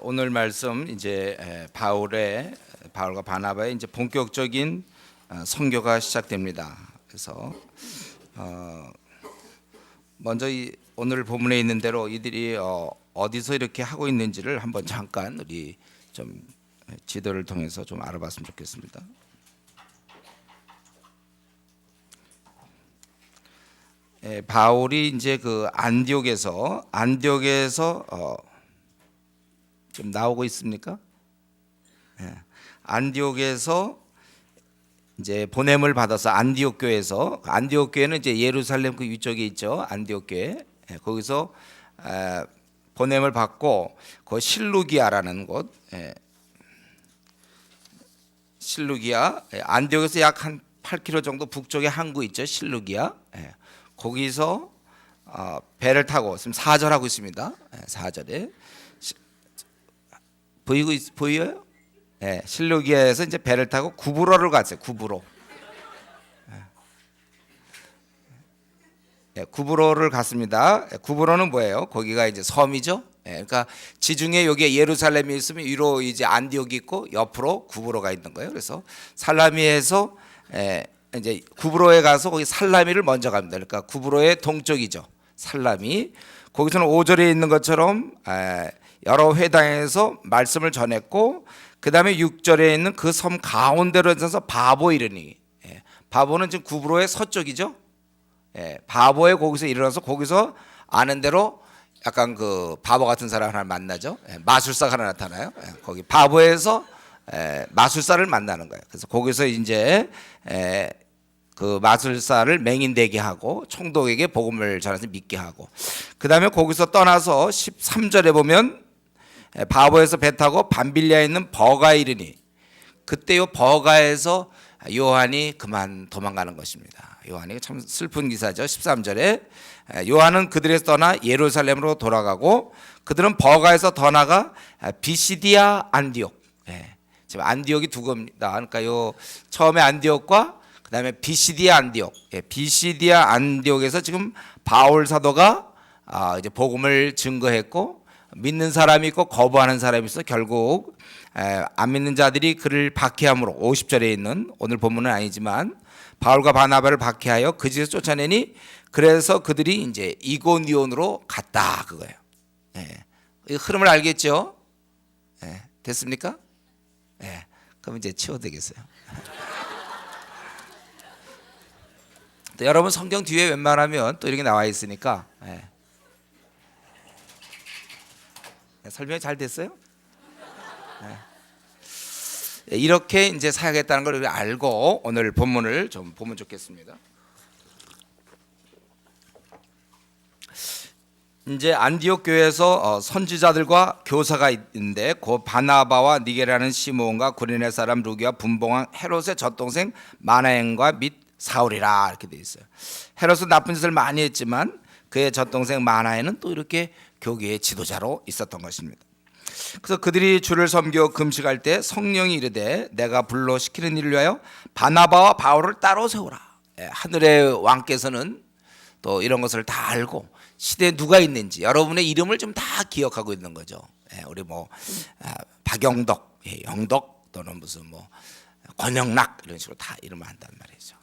오늘 말씀 이제 바울과 바나바의 이제 본격적인 선교가 시작됩니다. 그래서 먼저 오늘 본문에 있는 대로 이들이 어디서 이렇게 하고 있는지를 한번 잠깐 우리 좀 지도를 통해서 좀 알아봤으면 좋겠습니다. 바울이 이제 그 안디옥에서 좀 나오고 있습니까? 안디옥에서 이제 보냄을 받아서 안디옥 교회는 이제 예루살렘 그 위쪽에 있죠. 안디옥 교회. 거기서 보냄을 받고 그 실루기아라는 곳, 실루기아, 안디옥에서 약 한 8km 정도 북쪽에 항구 있죠. 실루기아. 거기서 배를 타고 지금 사절하고 있습니다. 4절에 보여요? 실루기아에서 이제 배를 타고 구브로를 갔어요. 구브로를 갔습니다. 구브로는 뭐예요? 거기가 이제 섬이죠. 그러니까 지중해 여기에 예루살렘이 있으면 위로 이제 안디옥이 있고 옆으로 구브로가 있는 거예요. 그래서 살라미에서 이제 구브로에 가서 거기 살라미를 먼저 갑니다. 그러니까 구브로의 동쪽이죠. 살라미. 거기서는 5절에 있는 것처럼 여러 회당에서 말씀을 전했고, 그 다음에 6절에 있는 그 섬 가운데로 해서 바보에 이르니, 바보는 지금 구브로의 서쪽이죠. 바보에 거기서 일어나서 거기서 아는 대로 약간 그 바보 같은 사람 하나 만나죠. 마술사가 하나 나타나요. 거기 바보에서 마술사를 만나는 거예요. 그래서 거기서 이제 그 마술사를 맹인되게 하고 총독에게 복음을 전해서 믿게 하고, 그 다음에 거기서 떠나서 13절에 보면 바보에서 배 타고 밤빌리아에 있는 버가에 이르니, 그때요 버가에서 요한이 그만 도망가는 것입니다. 요한이 참 슬픈 기사죠. 13절에 요한은 그들에서 떠나 예루살렘으로 돌아가고, 그들은 버가에서 더 나가 비시디아 안디옥, 지금 안디옥이 두 겁니다. 그러니까 요 처음에 안디옥과 그다음에 비시디아 안디옥, 비시디아 안디옥에서 지금 바울 사도가 이제 복음을 증거했고, 믿는 사람이 있고 거부하는 사람이 있어 결국 안 믿는 자들이 그를 박해함으로, 50절에 있는 오늘 본문은 아니지만 바울과 바나바를 박해하여 그 집에서 쫓아내니, 그래서 그들이 이제 이고니온으로 갔다 그거예요. 이 흐름을 알겠죠? 됐습니까? 그럼 이제 치워도 되겠어요. 또 여러분 성경 뒤에 웬만하면 또 이렇게 나와 있으니까 설명이 잘 됐어요? 이렇게 이제 사야겠다는 걸 알고 오늘 본문을 좀 보면 좋겠습니다. 이제 안디옥 교회에서 선지자들과 교사가 있는데, 그 바나바와 니게라는 시므온과 구레네 사람 루기와 분봉왕 헤롯의 젖동생 마나엔과 및 사울이라 이렇게 돼 있어요. 헤롯은 나쁜 짓을 많이 했지만 그의 젖동생 마나엔은 또 이렇게 교계의 지도자로 있었던 것입니다. 그래서 그들이 주를 섬겨 금식할 때 성령이 이르되 내가 불러 시키는 일을 위하여 바나바와 바울을 따로 세우라. 하늘의 왕께서는 또 이런 것을 다 알고 시대에 누가 있는지 여러분의 이름을 좀 다 기억하고 있는 거죠. 우리 뭐 박영덕, 영덕 또는 무슨 뭐 권영락 이런 식으로 다 이름을 한단 말이죠.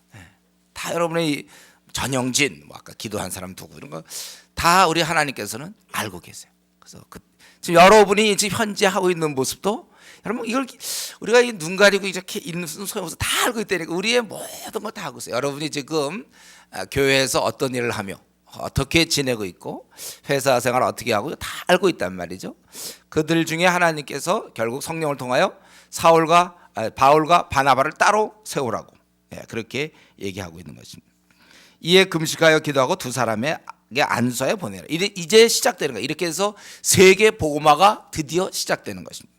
다 여러분의 전영진, 뭐 아까 기도한 사람 누구 이런 거 다 우리 하나님께서는 알고 계세요. 그래서 지금 여러분이 지금 현재 하고 있는 모습도 여러분 이걸 우리가 눈 가리고 이렇게 있는 소용없어 다 알고 있다니까. 우리의 모든 걸 다 알고 있어요. 여러분이 지금 교회에서 어떤 일을 하며 어떻게 지내고 있고 회사 생활을 어떻게 하고 다 알고 있단 말이죠. 그들 중에 하나님께서 결국 성령을 통하여 바울과 바나바를 따로 세우라고 그렇게 얘기하고 있는 것입니다. 이에 금식하여 기도하고 두 사람에게 안수하여 보내라. 이제 시작되는 거예요. 이렇게 해서 세계 복음화가 드디어 시작되는 것입니다.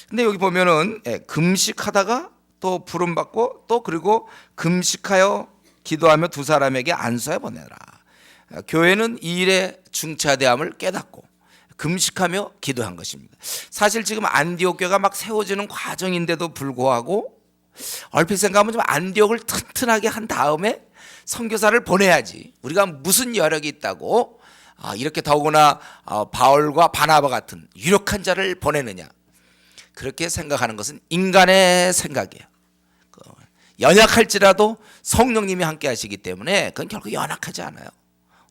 근데 여기 보면은 금식하다가 또 부름 받고 또 그리고 금식하여 기도하며 두 사람에게 안수하여 보내라. 교회는 이 일의 중차대함을 깨닫고 금식하며 기도한 것입니다. 사실 지금 안디옥 교회가 막 세워지는 과정인데도 불구하고 얼핏 생각하면 좀 안디옥을 튼튼하게 한 다음에 선교사를 보내야지, 우리가 무슨 여력이 있다고 이렇게 더구나 바울과 바나바 같은 유력한 자를 보내느냐, 그렇게 생각하는 것은 인간의 생각이에요. 연약할지라도 성령님이 함께 하시기 때문에 그건 결국 연약하지 않아요.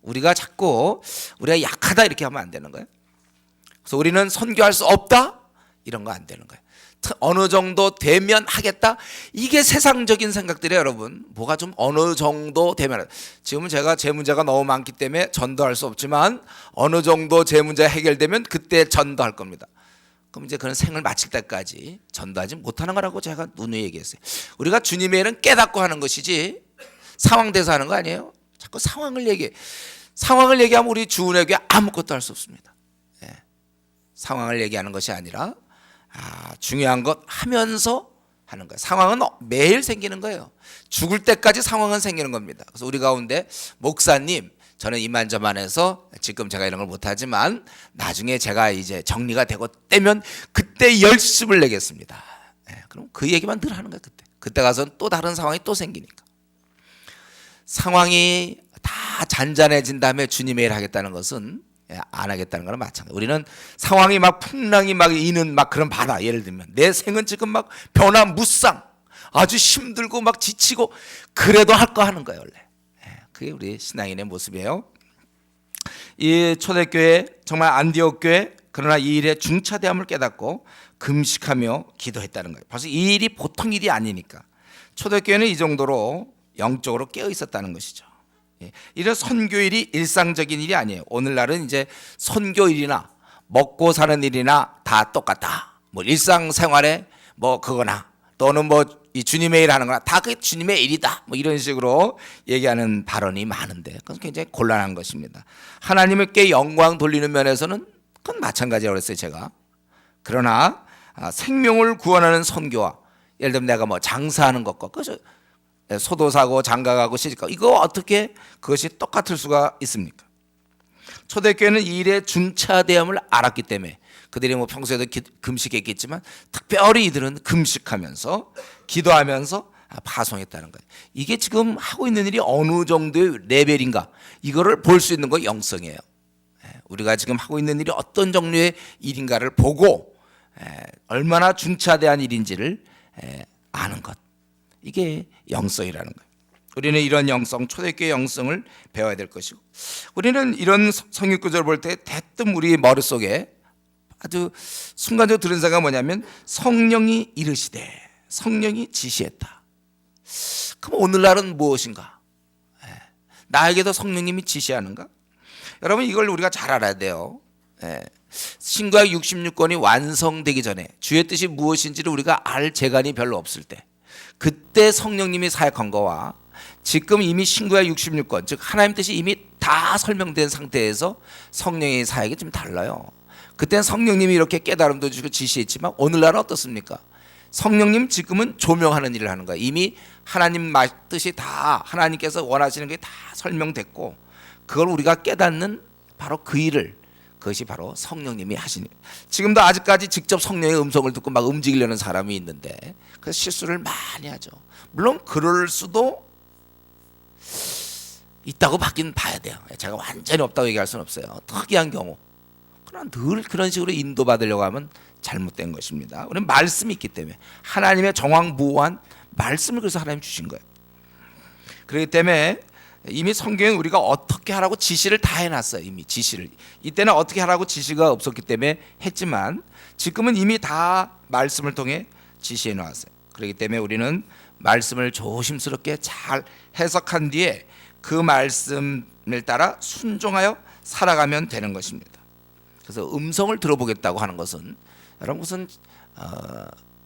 우리가 자꾸 우리가 약하다 이렇게 하면 안 되는 거예요. 그래서 우리는 선교할 수 없다 이런 거 안 되는 거예요. 어느 정도 되면 하겠다, 이게 세상적인 생각들이에요. 여러분, 뭐가 좀 어느 정도 되면, 지금은 제가 제 문제가 너무 많기 때문에 전도할 수 없지만 어느 정도 제 문제가 해결되면 그때 전도할 겁니다. 그럼 이제 그런 생을 마칠 때까지 전도하지 못하는 거라고 제가 누누이 얘기했어요. 우리가 주님의 일은 깨닫고 하는 것이지 상황돼서 하는 거 아니에요. 자꾸 상황을 얘기해. 상황을 얘기하면 우리 주은혜교회 아무것도 할 수 없습니다. 상황을 얘기하는 것이 아니라 중요한 것 하면서 하는 거예요. 상황은 매일 생기는 거예요. 죽을 때까지 상황은 생기는 겁니다. 그래서 우리 가운데 목사님, 저는 이만저만해서 지금 제가 이런 걸 못하지만 나중에 제가 이제 정리가 되고 떼면 그때 열심을 내겠습니다. 그럼 그 얘기만 늘 하는 거예요. 그때 가서 또 다른 상황이 또 생기니까. 상황이 다 잔잔해진 다음에 주님의 일 하겠다는 것은 안 하겠다는 거랑 마찬가지. 우리는 상황이 막 풍랑이 막 이는 막 그런 바다, 예를 들면 내 생은 지금 막 변화무쌍, 아주 힘들고 막 지치고 그래도 할 거 하는 거예요. 원래 그게 우리 신앙인의 모습이에요. 이 초대교회, 정말 안디옥 교회, 그러나 이 일의 중차대함을 깨닫고 금식하며 기도했다는 거예요. 벌써 이 일이 보통 일이 아니니까 초대교회는 이 정도로 영적으로 깨어 있었다는 것이죠. 이런 선교일이 일상적인 일이 아니에요. 오늘날은 이제 선교일이나 먹고 사는 일이나 다 똑같다. 뭐 일상생활에 뭐 그거나 또는 뭐 이 주님의 일 하는 거나 다 그게 주님의 일이다. 뭐 이런 식으로 얘기하는 발언이 많은데 그건 굉장히 곤란한 것입니다. 하나님께 영광 돌리는 면에서는 그건 마찬가지라고 그랬어요, 제가. 그러나 생명을 구원하는 선교와 예를 들면 내가 뭐 장사하는 것과 그죠? 소도 사고 장가 가고 시집 가고 이거 어떻게 그것이 똑같을 수가 있습니까? 초대교회는 이 일의 중차대함을 알았기 때문에 그들이 뭐 평소에도 금식했겠지만 특별히 이들은 금식하면서 기도하면서 파송했다는 거예요. 이게 지금 하고 있는 일이 어느 정도의 레벨인가, 이거를 볼 수 있는 거 영성이에요. 우리가 지금 하고 있는 일이 어떤 종류의 일인가를 보고 얼마나 중차대한 일인지를 아는 것, 이게 영성이라는 거예요. 우리는 이런 영성, 초대교회 영성을 배워야 될 것이고, 우리는 이런 성경구절을 볼 때 대뜸 우리 머릿속에 아주 순간적으로 들은 생각이 뭐냐면 성령이 이르시되, 성령이 지시했다. 그럼 오늘날은 무엇인가? 나에게도 성령님이 지시하는가? 여러분, 이걸 우리가 잘 알아야 돼요. 신구약 66권이 완성되기 전에 주의 뜻이 무엇인지를 우리가 알 재간이 별로 없을 때, 그때 성령님이 사역한 거와 지금 이미 신구약 66권, 즉 하나님 뜻이 이미 다 설명된 상태에서 성령의 사역이 좀 달라요. 그때는 성령님이 이렇게 깨달음도 주고 지시했지만 오늘날은 어떻습니까? 성령님 지금은 조명하는 일을 하는 거예요. 이미 하나님 뜻이 다, 하나님께서 원하시는 게 다 설명됐고 그걸 우리가 깨닫는 바로 그 일을, 그것이 바로 성령님이 하시는. 지금도 아직까지 직접 성령의 음성을 듣고 막 움직이려는 사람이 있는데 그래서 실수를 많이 하죠. 물론 그럴 수도 있다고 받긴 봐야 돼요. 제가 완전히 없다고 얘기할 수는 없어요. 특이한 경우. 그러나 늘 그런 식으로 인도받으려고 하면 잘못된 것입니다. 우리는 말씀이 있기 때문에, 하나님의 정황무오한 말씀을 그래서 하나님 주신 거예요. 그렇기 때문에 이미 성경에 우리가 어떻게 하라고 지시를 다 해놨어요. 이미 지시를. 이때는 어떻게 하라고 지시가 없었기 때문에 했지만 지금은 이미 다 말씀을 통해 지시해 놓았어요. 그렇기 때문에 우리는 말씀을 조심스럽게 잘 해석한 뒤에 그 말씀을 따라 순종하여 살아가면 되는 것입니다. 그래서 음성을 들어보겠다고 하는 것은 여러분 무슨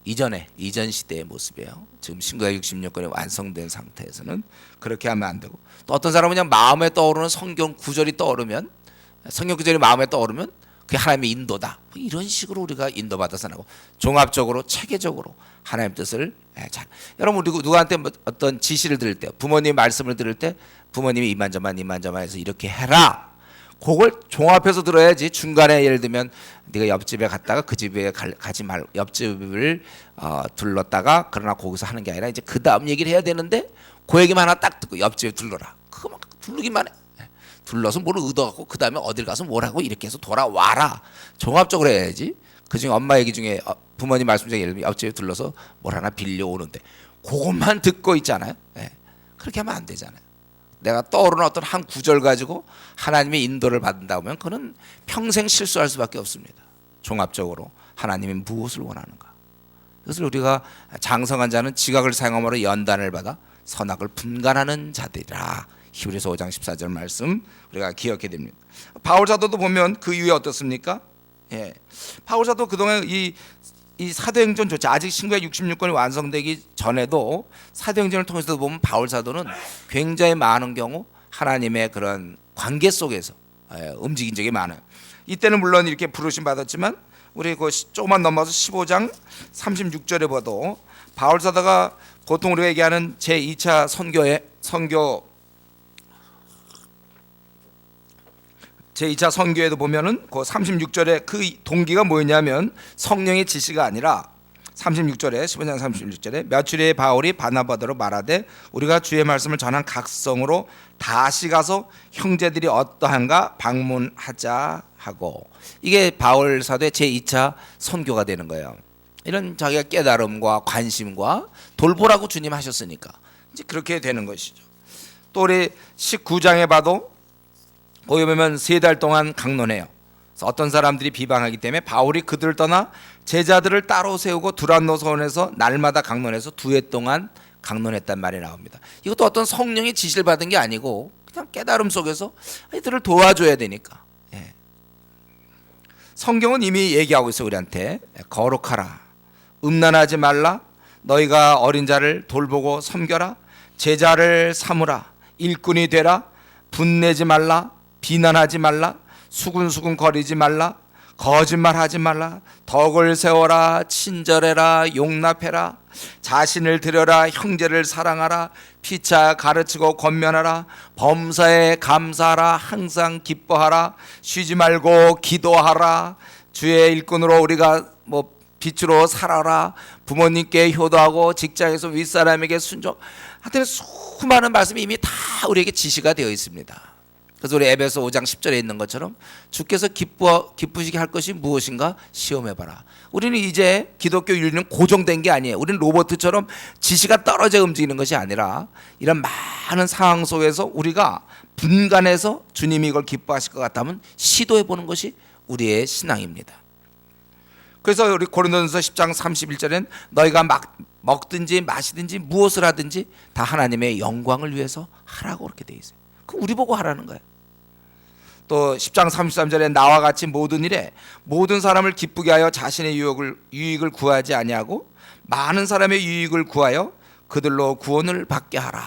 이전 시대의 모습이에요. 지금 신구약 66권이 완성된 상태에서는 그렇게 하면 안 되고, 또 어떤 사람은 그냥 마음에 떠오르는 성경 구절이 떠오르면, 성경 구절이 마음에 떠오르면 그게 하나님의 인도다, 뭐 이런 식으로 우리가 인도받아서 나고 종합적으로 체계적으로 하나님 뜻을 잘. 여러분 우리 누구한테 뭐 어떤 지시를 들을 때, 부모님 말씀을 들을 때 부모님이 이만저만 해서 이렇게 해라, 그걸 종합해서 들어야지. 중간에 예를 들면 네가 옆집에 갔다가 그 집에 가지 말고 옆집을 둘렀다가 그러나 거기서 하는 게 아니라 이제 그 다음 얘기를 해야 되는데 그 얘기만 하나 딱 듣고 옆집에 둘러라, 그거 막 둘르기만 해. 둘러서 뭘 얻어갖고 그 다음에 어딜 가서 뭘 하고 이렇게 해서 돌아와라. 종합적으로 해야지. 그중에 엄마 얘기 중에 부모님 말씀 중에 예를 들면 옆집에 둘러서 뭘 하나 빌려오는데 그것만 듣고 있잖아요. 예. 그렇게 하면 안 되잖아요. 내가 떠오르는 어떤 한 구절 가지고 하나님의 인도를 받는다 보면 그는 평생 실수할 수밖에 없습니다. 종합적으로 하나님이 무엇을 원하는가. 그것을 우리가 장성한 자는 지각을 사용함으로 연단을 받아 선악을 분간하는 자들이라. 히브리서 5장 14절 말씀 우리가 기억해야 됩니다. 바울 사도도 보면 그 이후에 어떻습니까? 예. 바울 사도 그동안 이 사도행전조차 아직 신구약 66권이 완성되기 전에도 사도행전을 통해서도 보면 바울 사도는 굉장히 많은 경우 하나님의 그런 관계 속에서 움직인 적이 많아요. 이때는 물론 이렇게 부르심 받았지만 우리 그 조금만 넘어서 15장 36절에 봐도 바울 사도가 보통 우리가 얘기하는 제2차 제2차 선교에도 보면은 그 36절에 그 동기가 뭐였냐면 성령의 지시가 아니라 36절에 15장 36절에 며칠에 바울이 바나바더로 말하되 우리가 주의 말씀을 전한 각성으로 다시 가서 형제들이 어떠한가 방문하자 하고, 이게 바울 사도의 제2차 선교가 되는 거예요. 이런 자기가 깨달음과 관심과 돌보라고 주님 하셨으니까 이제 그렇게 되는 것이죠. 또 우리 19장에 봐도 거기 보면 3달 동안 강론해요. 그래서 어떤 사람들이 비방하기 때문에 바울이 그들을 떠나 제자들을 따로 세우고 두란노 서원에서 날마다 강론해서 2해 동안 강론했단 말이 나옵니다. 이것도 어떤 성령의 지시를 받은 게 아니고 그냥 깨달음 속에서 이들을 도와줘야 되니까. 예. 성경은 이미 얘기하고 있어요. 우리한테 거룩하라, 음란하지 말라, 너희가 어린 자를 돌보고 섬겨라, 제자를 삼으라, 일꾼이 되라, 분내지 말라, 비난하지 말라, 수군수군 거리지 말라, 거짓말하지 말라, 덕을 세워라, 친절해라, 용납해라, 자신을 드려라, 형제를 사랑하라, 피차 가르치고 권면하라, 범사에 감사하라, 항상 기뻐하라, 쉬지 말고 기도하라, 주의 일꾼으로 우리가 빛으로 살아라, 부모님께 효도하고 직장에서 윗사람에게 순종. 하여튼 수많은 말씀이 이미 다 우리에게 지시가 되어 있습니다. 그래서 우리 에베소 5장 10절에 있는 것처럼 주께서 기쁘시게 할 것이 무엇인가 시험해봐라. 우리는 이제 기독교 윤리는 고정된 게 아니에요. 우리는 로봇처럼 지시가 떨어져 움직이는 것이 아니라 이런 많은 상황 속에서 우리가 분간해서 주님이 이걸 기뻐하실 것 같다면 시도해보는 것이 우리의 신앙입니다. 그래서 우리 고린도전서 10장 31절엔 너희가 먹든지 마시든지 무엇을 하든지 다 하나님의 영광을 위해서 하라고 그렇게 돼 있어요. 그 우리 보고 하라는 거예요. 또 10장 33절에 나와 같이 모든 일에 모든 사람을 기쁘게 하여 자신의 유익을 구하지 아니하고 많은 사람의 유익을 구하여 그들로 구원을 받게 하라.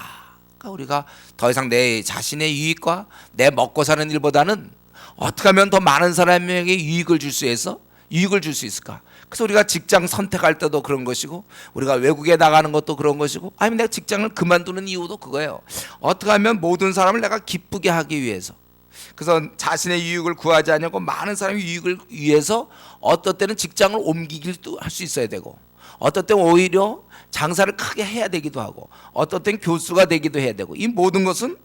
그러니까 우리가 더 이상 내 자신의 유익과 내 먹고 사는 일보다는 어떻게 하면 더 많은 사람에게 유익을 줄 수 있을까? 그래서 우리가 직장 선택할 때도 그런 것이고 우리가 외국에 나가는 것도 그런 것이고 아니면 내가 직장을 그만두는 이유도 그거예요. 어떻게 하면 모든 사람을 내가 기쁘게 하기 위해서. 그래서 자신의 유익을 구하지 않냐고 많은 사람의 유익을 위해서 어떤 때는 직장을 옮기기도 할 수 있어야 되고 어떤 때는 오히려 장사를 크게 해야 되기도 하고 어떤 때는 교수가 되기도 해야 되고 이 모든 것은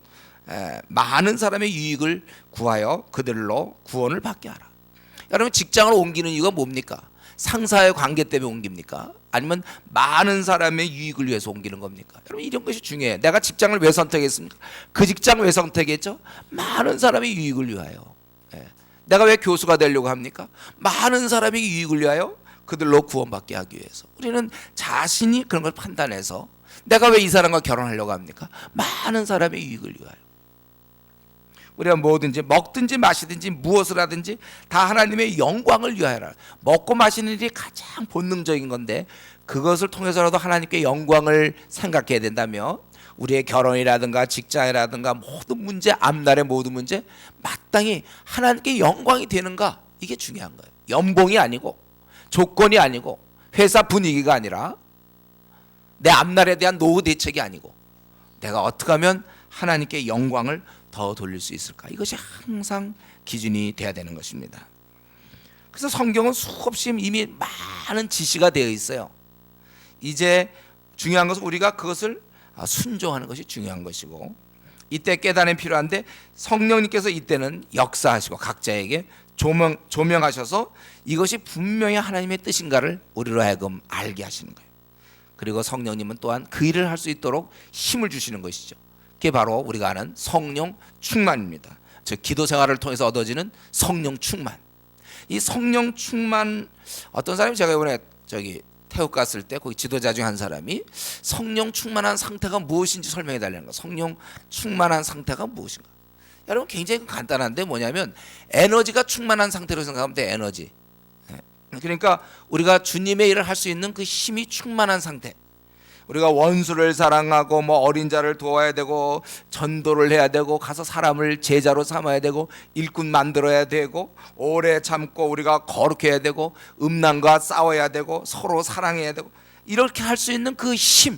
많은 사람의 유익을 구하여 그들로 구원을 받게 하라. 여러분 직장을 옮기는 이유가 뭡니까? 상사의 관계 때문에 옮깁니까? 아니면 많은 사람의 유익을 위해서 옮기는 겁니까? 여러분 이런 것이 중요해요. 내가 직장을 왜 선택했습니까? 그 직장 왜 선택했죠? 많은 사람의 유익을 위하여. 내가 왜 교수가 되려고 합니까? 많은 사람의 유익을 위하여 그들로 구원받게 하기 위해서. 우리는 자신이 그런 걸 판단해서 내가 왜 이 사람과 결혼하려고 합니까? 많은 사람의 유익을 위하여. 우리가 뭐든지 먹든지 마시든지 무엇을 하든지 다 하나님의 영광을 위하여라. 먹고 마시는 일이 가장 본능적인 건데 그것을 통해서라도 하나님께 영광을 생각해야 된다며 우리의 결혼이라든가 직장이라든가 모든 문제, 앞날의 모든 문제 마땅히 하나님께 영광이 되는가, 이게 중요한 거예요. 연봉이 아니고 조건이 아니고 회사 분위기가 아니라 내 앞날에 대한 노후 대책이 아니고 내가 어떻게 하면 하나님께 영광을 더 돌릴 수 있을까? 이것이 항상 기준이 돼야 되는 것입니다. 그래서 성경은 수없이 이미 많은 지시가 되어 있어요. 이제 중요한 것은 우리가 그것을 순종하는 것이 중요한 것이고 이때 깨달음이 필요한데 성령님께서 이때는 역사하시고 각자에게 조명하셔서 이것이 분명히 하나님의 뜻인가를 우리로 하여금 알게 하시는 거예요. 그리고 성령님은 또한 그 일을 할 수 있도록 힘을 주시는 것이죠. 그게 바로 우리가 아는 성령 충만입니다. 즉 기도 생활을 통해서 얻어지는 성령 충만. 이 성령 충만, 어떤 사람이, 제가 이번에 태국 갔을 때 거기 지도자 중 한 사람이 성령 충만한 상태가 무엇인지 설명해 달라는 거. 성령 충만한 상태가 무엇인가? 여러분 굉장히 간단한데 뭐냐면 에너지가 충만한 상태로 생각하면 돼. 에너지. 그러니까 우리가 주님의 일을 할 수 있는 그 힘이 충만한 상태. 우리가 원수를 사랑하고 뭐 어린 자를 도와야 되고 전도를 해야 되고 가서 사람을 제자로 삼아야 되고 일꾼 만들어야 되고 오래 참고 우리가 거룩해야 되고 음란과 싸워야 되고 서로 사랑해야 되고 이렇게 할 수 있는 그 힘,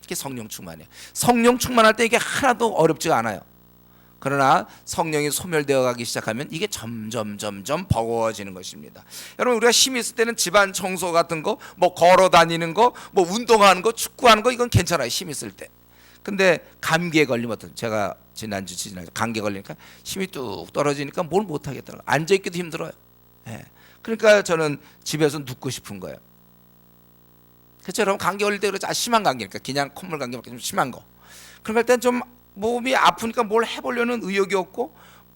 이게 성령 충만이에요. 성령 충만할 때 이게 하나도 어렵지가 않아요. 그러나 성령이 소멸되어 가기 시작하면 이게 점점 버거워지는 것입니다. 여러분 우리가 힘이 있을 때는 집안 청소 같은 거, 뭐 걸어 다니는 거, 뭐 운동하는 거, 축구하는 거 이건 괜찮아요. 힘 있을 때. 근데 감기에 걸리면 어떤, 제가 지난주 감기에 걸리니까 힘이 뚝 떨어지니까 뭘 못 하겠더라고요. 앉아 있기도 힘들어요. 예. 그러니까 저는 집에서 눕고 싶은 거예요. 그렇죠. 여러분 감기 걸릴 때 그렇죠. 심한 감기니까 그냥 콧물 감기밖에 좀 심한 거. 그럴 땐 좀 몸이 아프니까 뭘 해보려는 의욕이 없고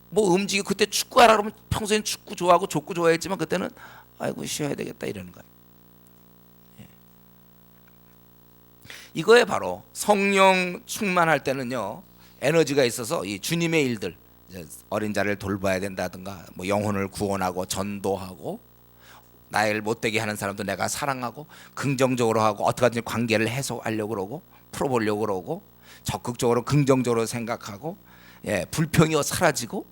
뭐 움직이고, 그때 축구하라 그러면 평소엔 축구 좋아하고 족구 좋아했지만 그때는 아이고 쉬어야 되겠다 이러는 거예요. 예. 이거에 바로 성령 충만할 때는요 에너지가 있어서 이 주님의 일들, 어린 자를 돌봐야 된다든가 뭐 영혼을 구원하고 전도하고 나를 못되게 하는 사람도 내가 사랑하고 긍정적으로 하고 어떻게 하든지 관계를 해소하려고 그러고 풀어보려고 그러고 적극적으로 긍정적으로 생각하고, 예, 불평이 사라지고,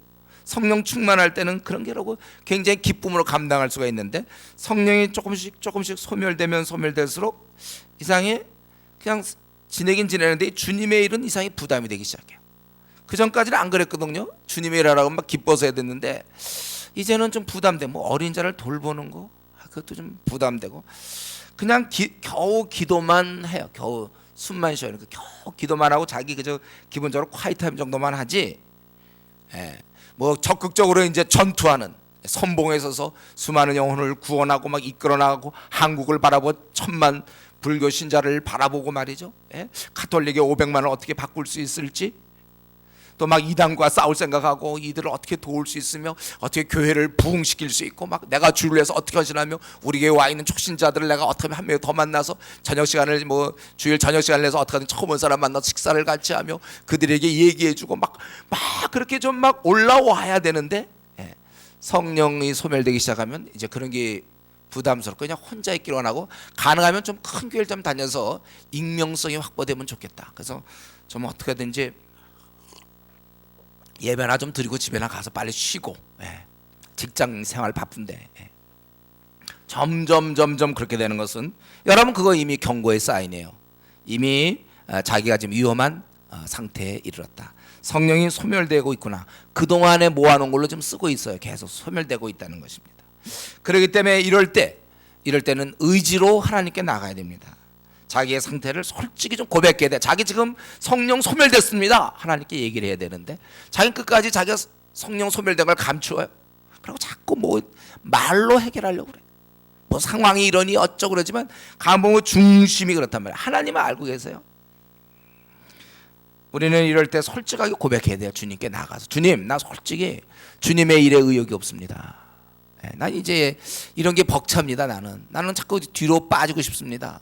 성령 충만할 때는 그런 게라고 굉장히 기쁨으로 감당할 수가 있는데 성령이 조금씩 소멸되면 소멸될수록 이상해 그냥 지내긴 지내는데 주님의 일은 이상히 부담이 되기 시작해요. 그 전까지는 안 그랬거든요. 주님의 일하라고 막 기뻐서 해야 됐는데 이제는 좀 부담돼. 뭐 어린 자를 돌보는 거 그것도 좀 부담되고 그냥 겨우 기도만 해요. 겨우 숨만 쉬어요. 그러니까 겨우 기도만 하고 자기 그저 기본적으로 콰이타임 정도만 하지. 예. 뭐 적극적으로 이제 전투하는, 선봉에 서서 수많은 영혼을 구원하고 막 이끌어 나가고 한국을 바라보 천만 불교 신자를 바라보고 말이죠. 예? 가톨릭의 500만을 어떻게 바꿀 수 있을지, 또 막 이단과 싸울 생각하고 이들을 어떻게 도울 수 있으며 어떻게 교회를 부흥시킬 수 있고 막 내가 주를 위해서 어떻게 헌신하며 우리 교회에 와 있는 촉신자들을 내가 어떻게 하면 한 명 더 만나서 저녁 시간을 뭐 주일 저녁 시간을 내서 어떻게든 처음 온 사람 만나서 식사를 같이 하며 그들에게 얘기해주고 막 그렇게 좀 막 올라와야 되는데, 예, 성령이 소멸되기 시작하면 이제 그런 게 부담스럽고 그냥 혼자 있기로 원하고 가능하면 좀 큰 교회를 좀 다녀서 익명성이 확보되면 좋겠다. 그래서 좀 어떻게든지 예배나 좀 드리고 집에나 가서 빨리 쉬고, 예, 직장 생활 바쁜데, 예, 점점 그렇게 되는 것은 여러분 그거 이미 경고의 사인이에요. 이미 자기가 지금 위험한 상태에 이르렀다. 성령이 소멸되고 있구나. 그동안에 모아놓은 걸로 좀 쓰고 있어요. 계속 소멸되고 있다는 것입니다. 그렇기 때문에 이럴 때는 의지로 하나님께 나가야 됩니다. 자기의 상태를 솔직히 좀 고백해야 돼. 자기 지금 성령 소멸됐습니다. 하나님께 얘기를 해야 되는데 자기 끝까지 자기가 성령 소멸된 걸 감추어요. 그리고 자꾸 뭐 말로 해결하려고 그래. 뭐 상황이 이러니 어쩌고 그러지만 감봉의 중심이 그렇단 말이에요. 하나님은 알고 계세요. 우리는 이럴 때 솔직하게 고백해야 돼요. 주님께 나가서 주님, 나 솔직히 주님의 일에 의욕이 없습니다. 난 이제 이런 게 벅찹니다. 나는 자꾸 뒤로 빠지고 싶습니다.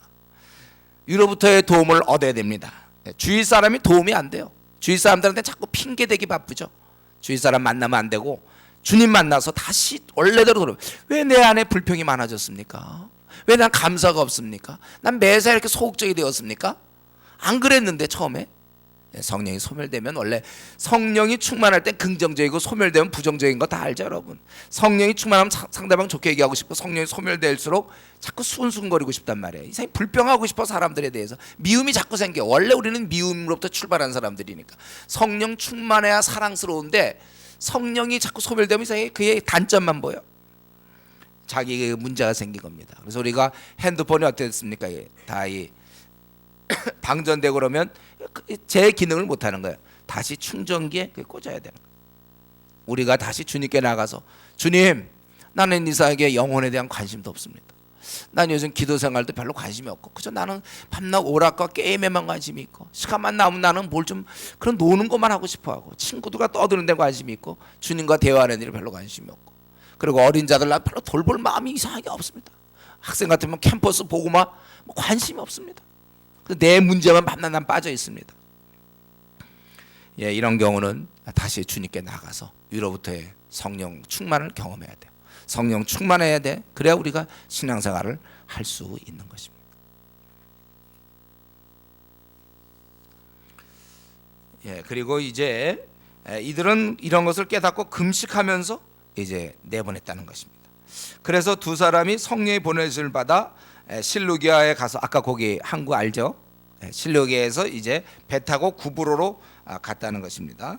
위로부터의 도움을 얻어야 됩니다. 주위 사람이 도움이 안 돼요. 주위 사람들한테 자꾸 핑계대기 바쁘죠. 주위 사람 만나면 안 되고 주님 만나서 다시 원래대로 돌아오면, 왜 내 안에 불평이 많아졌습니까? 왜 난 감사가 없습니까? 난 매사 이렇게 소극적이 되었습니까? 안 그랬는데 처음에. 성령이 소멸되면, 원래 성령이 충만할 땐 긍정적이고 소멸되면 부정적인 거 다 알죠 여러분. 성령이 충만하면 상대방 좋게 얘기하고 싶고 성령이 소멸될수록 자꾸 수근수근거리고 싶단 말이에요. 이상히 불평하고 싶어. 사람들에 대해서 미움이 자꾸 생겨. 원래 우리는 미움으로부터 출발한 사람들이니까. 성령 충만해야 사랑스러운데 성령이 자꾸 소멸되면 이상히 그의 단점만 보여. 자기에게 문제가 생긴 겁니다. 그래서 우리가 핸드폰이 어땠습니까? 다 방전되고 그러면 제 기능을 못하는 거예요. 다시 충전기에 꽂아야 되는 거예요. 우리가 다시 주님께 나가서 주님, 나는 이상하게 영혼에 대한 관심도 없습니다. 난 요즘 기도 생활도 별로 관심이 없고 그저 나는 밤낮 오락과 게임에만 관심이 있고 시간만 나오면 나는 뭘 좀 그런 노는 것만 하고 싶어하고 친구들과 떠드는 데 관심이 있고 주님과 대화하는 일에 별로 관심이 없고 그리고 어린 자들 난 별로 돌볼 마음이 이상하게 없습니다. 학생 같으면 캠퍼스 보고만 뭐 관심이 없습니다. 내 문제만 밤낮 난 빠져 있습니다. 예, 이런 경우는 다시 주님께 나가서 위로부터의 성령 충만을 경험해야 돼요. 성령 충만해야 돼. 그래야 우리가 신앙생활을 할 수 있는 것입니다. 예, 그리고 이제 이들은 이런 것을 깨닫고 금식하면서 이제 내보냈다는 것입니다. 그래서 두 사람이 성령의 보내심을 받아 실루기아에 가서 아까 거기 항구 알죠? 실루기아에서 이제 배 타고 구브로로 갔다는 것입니다.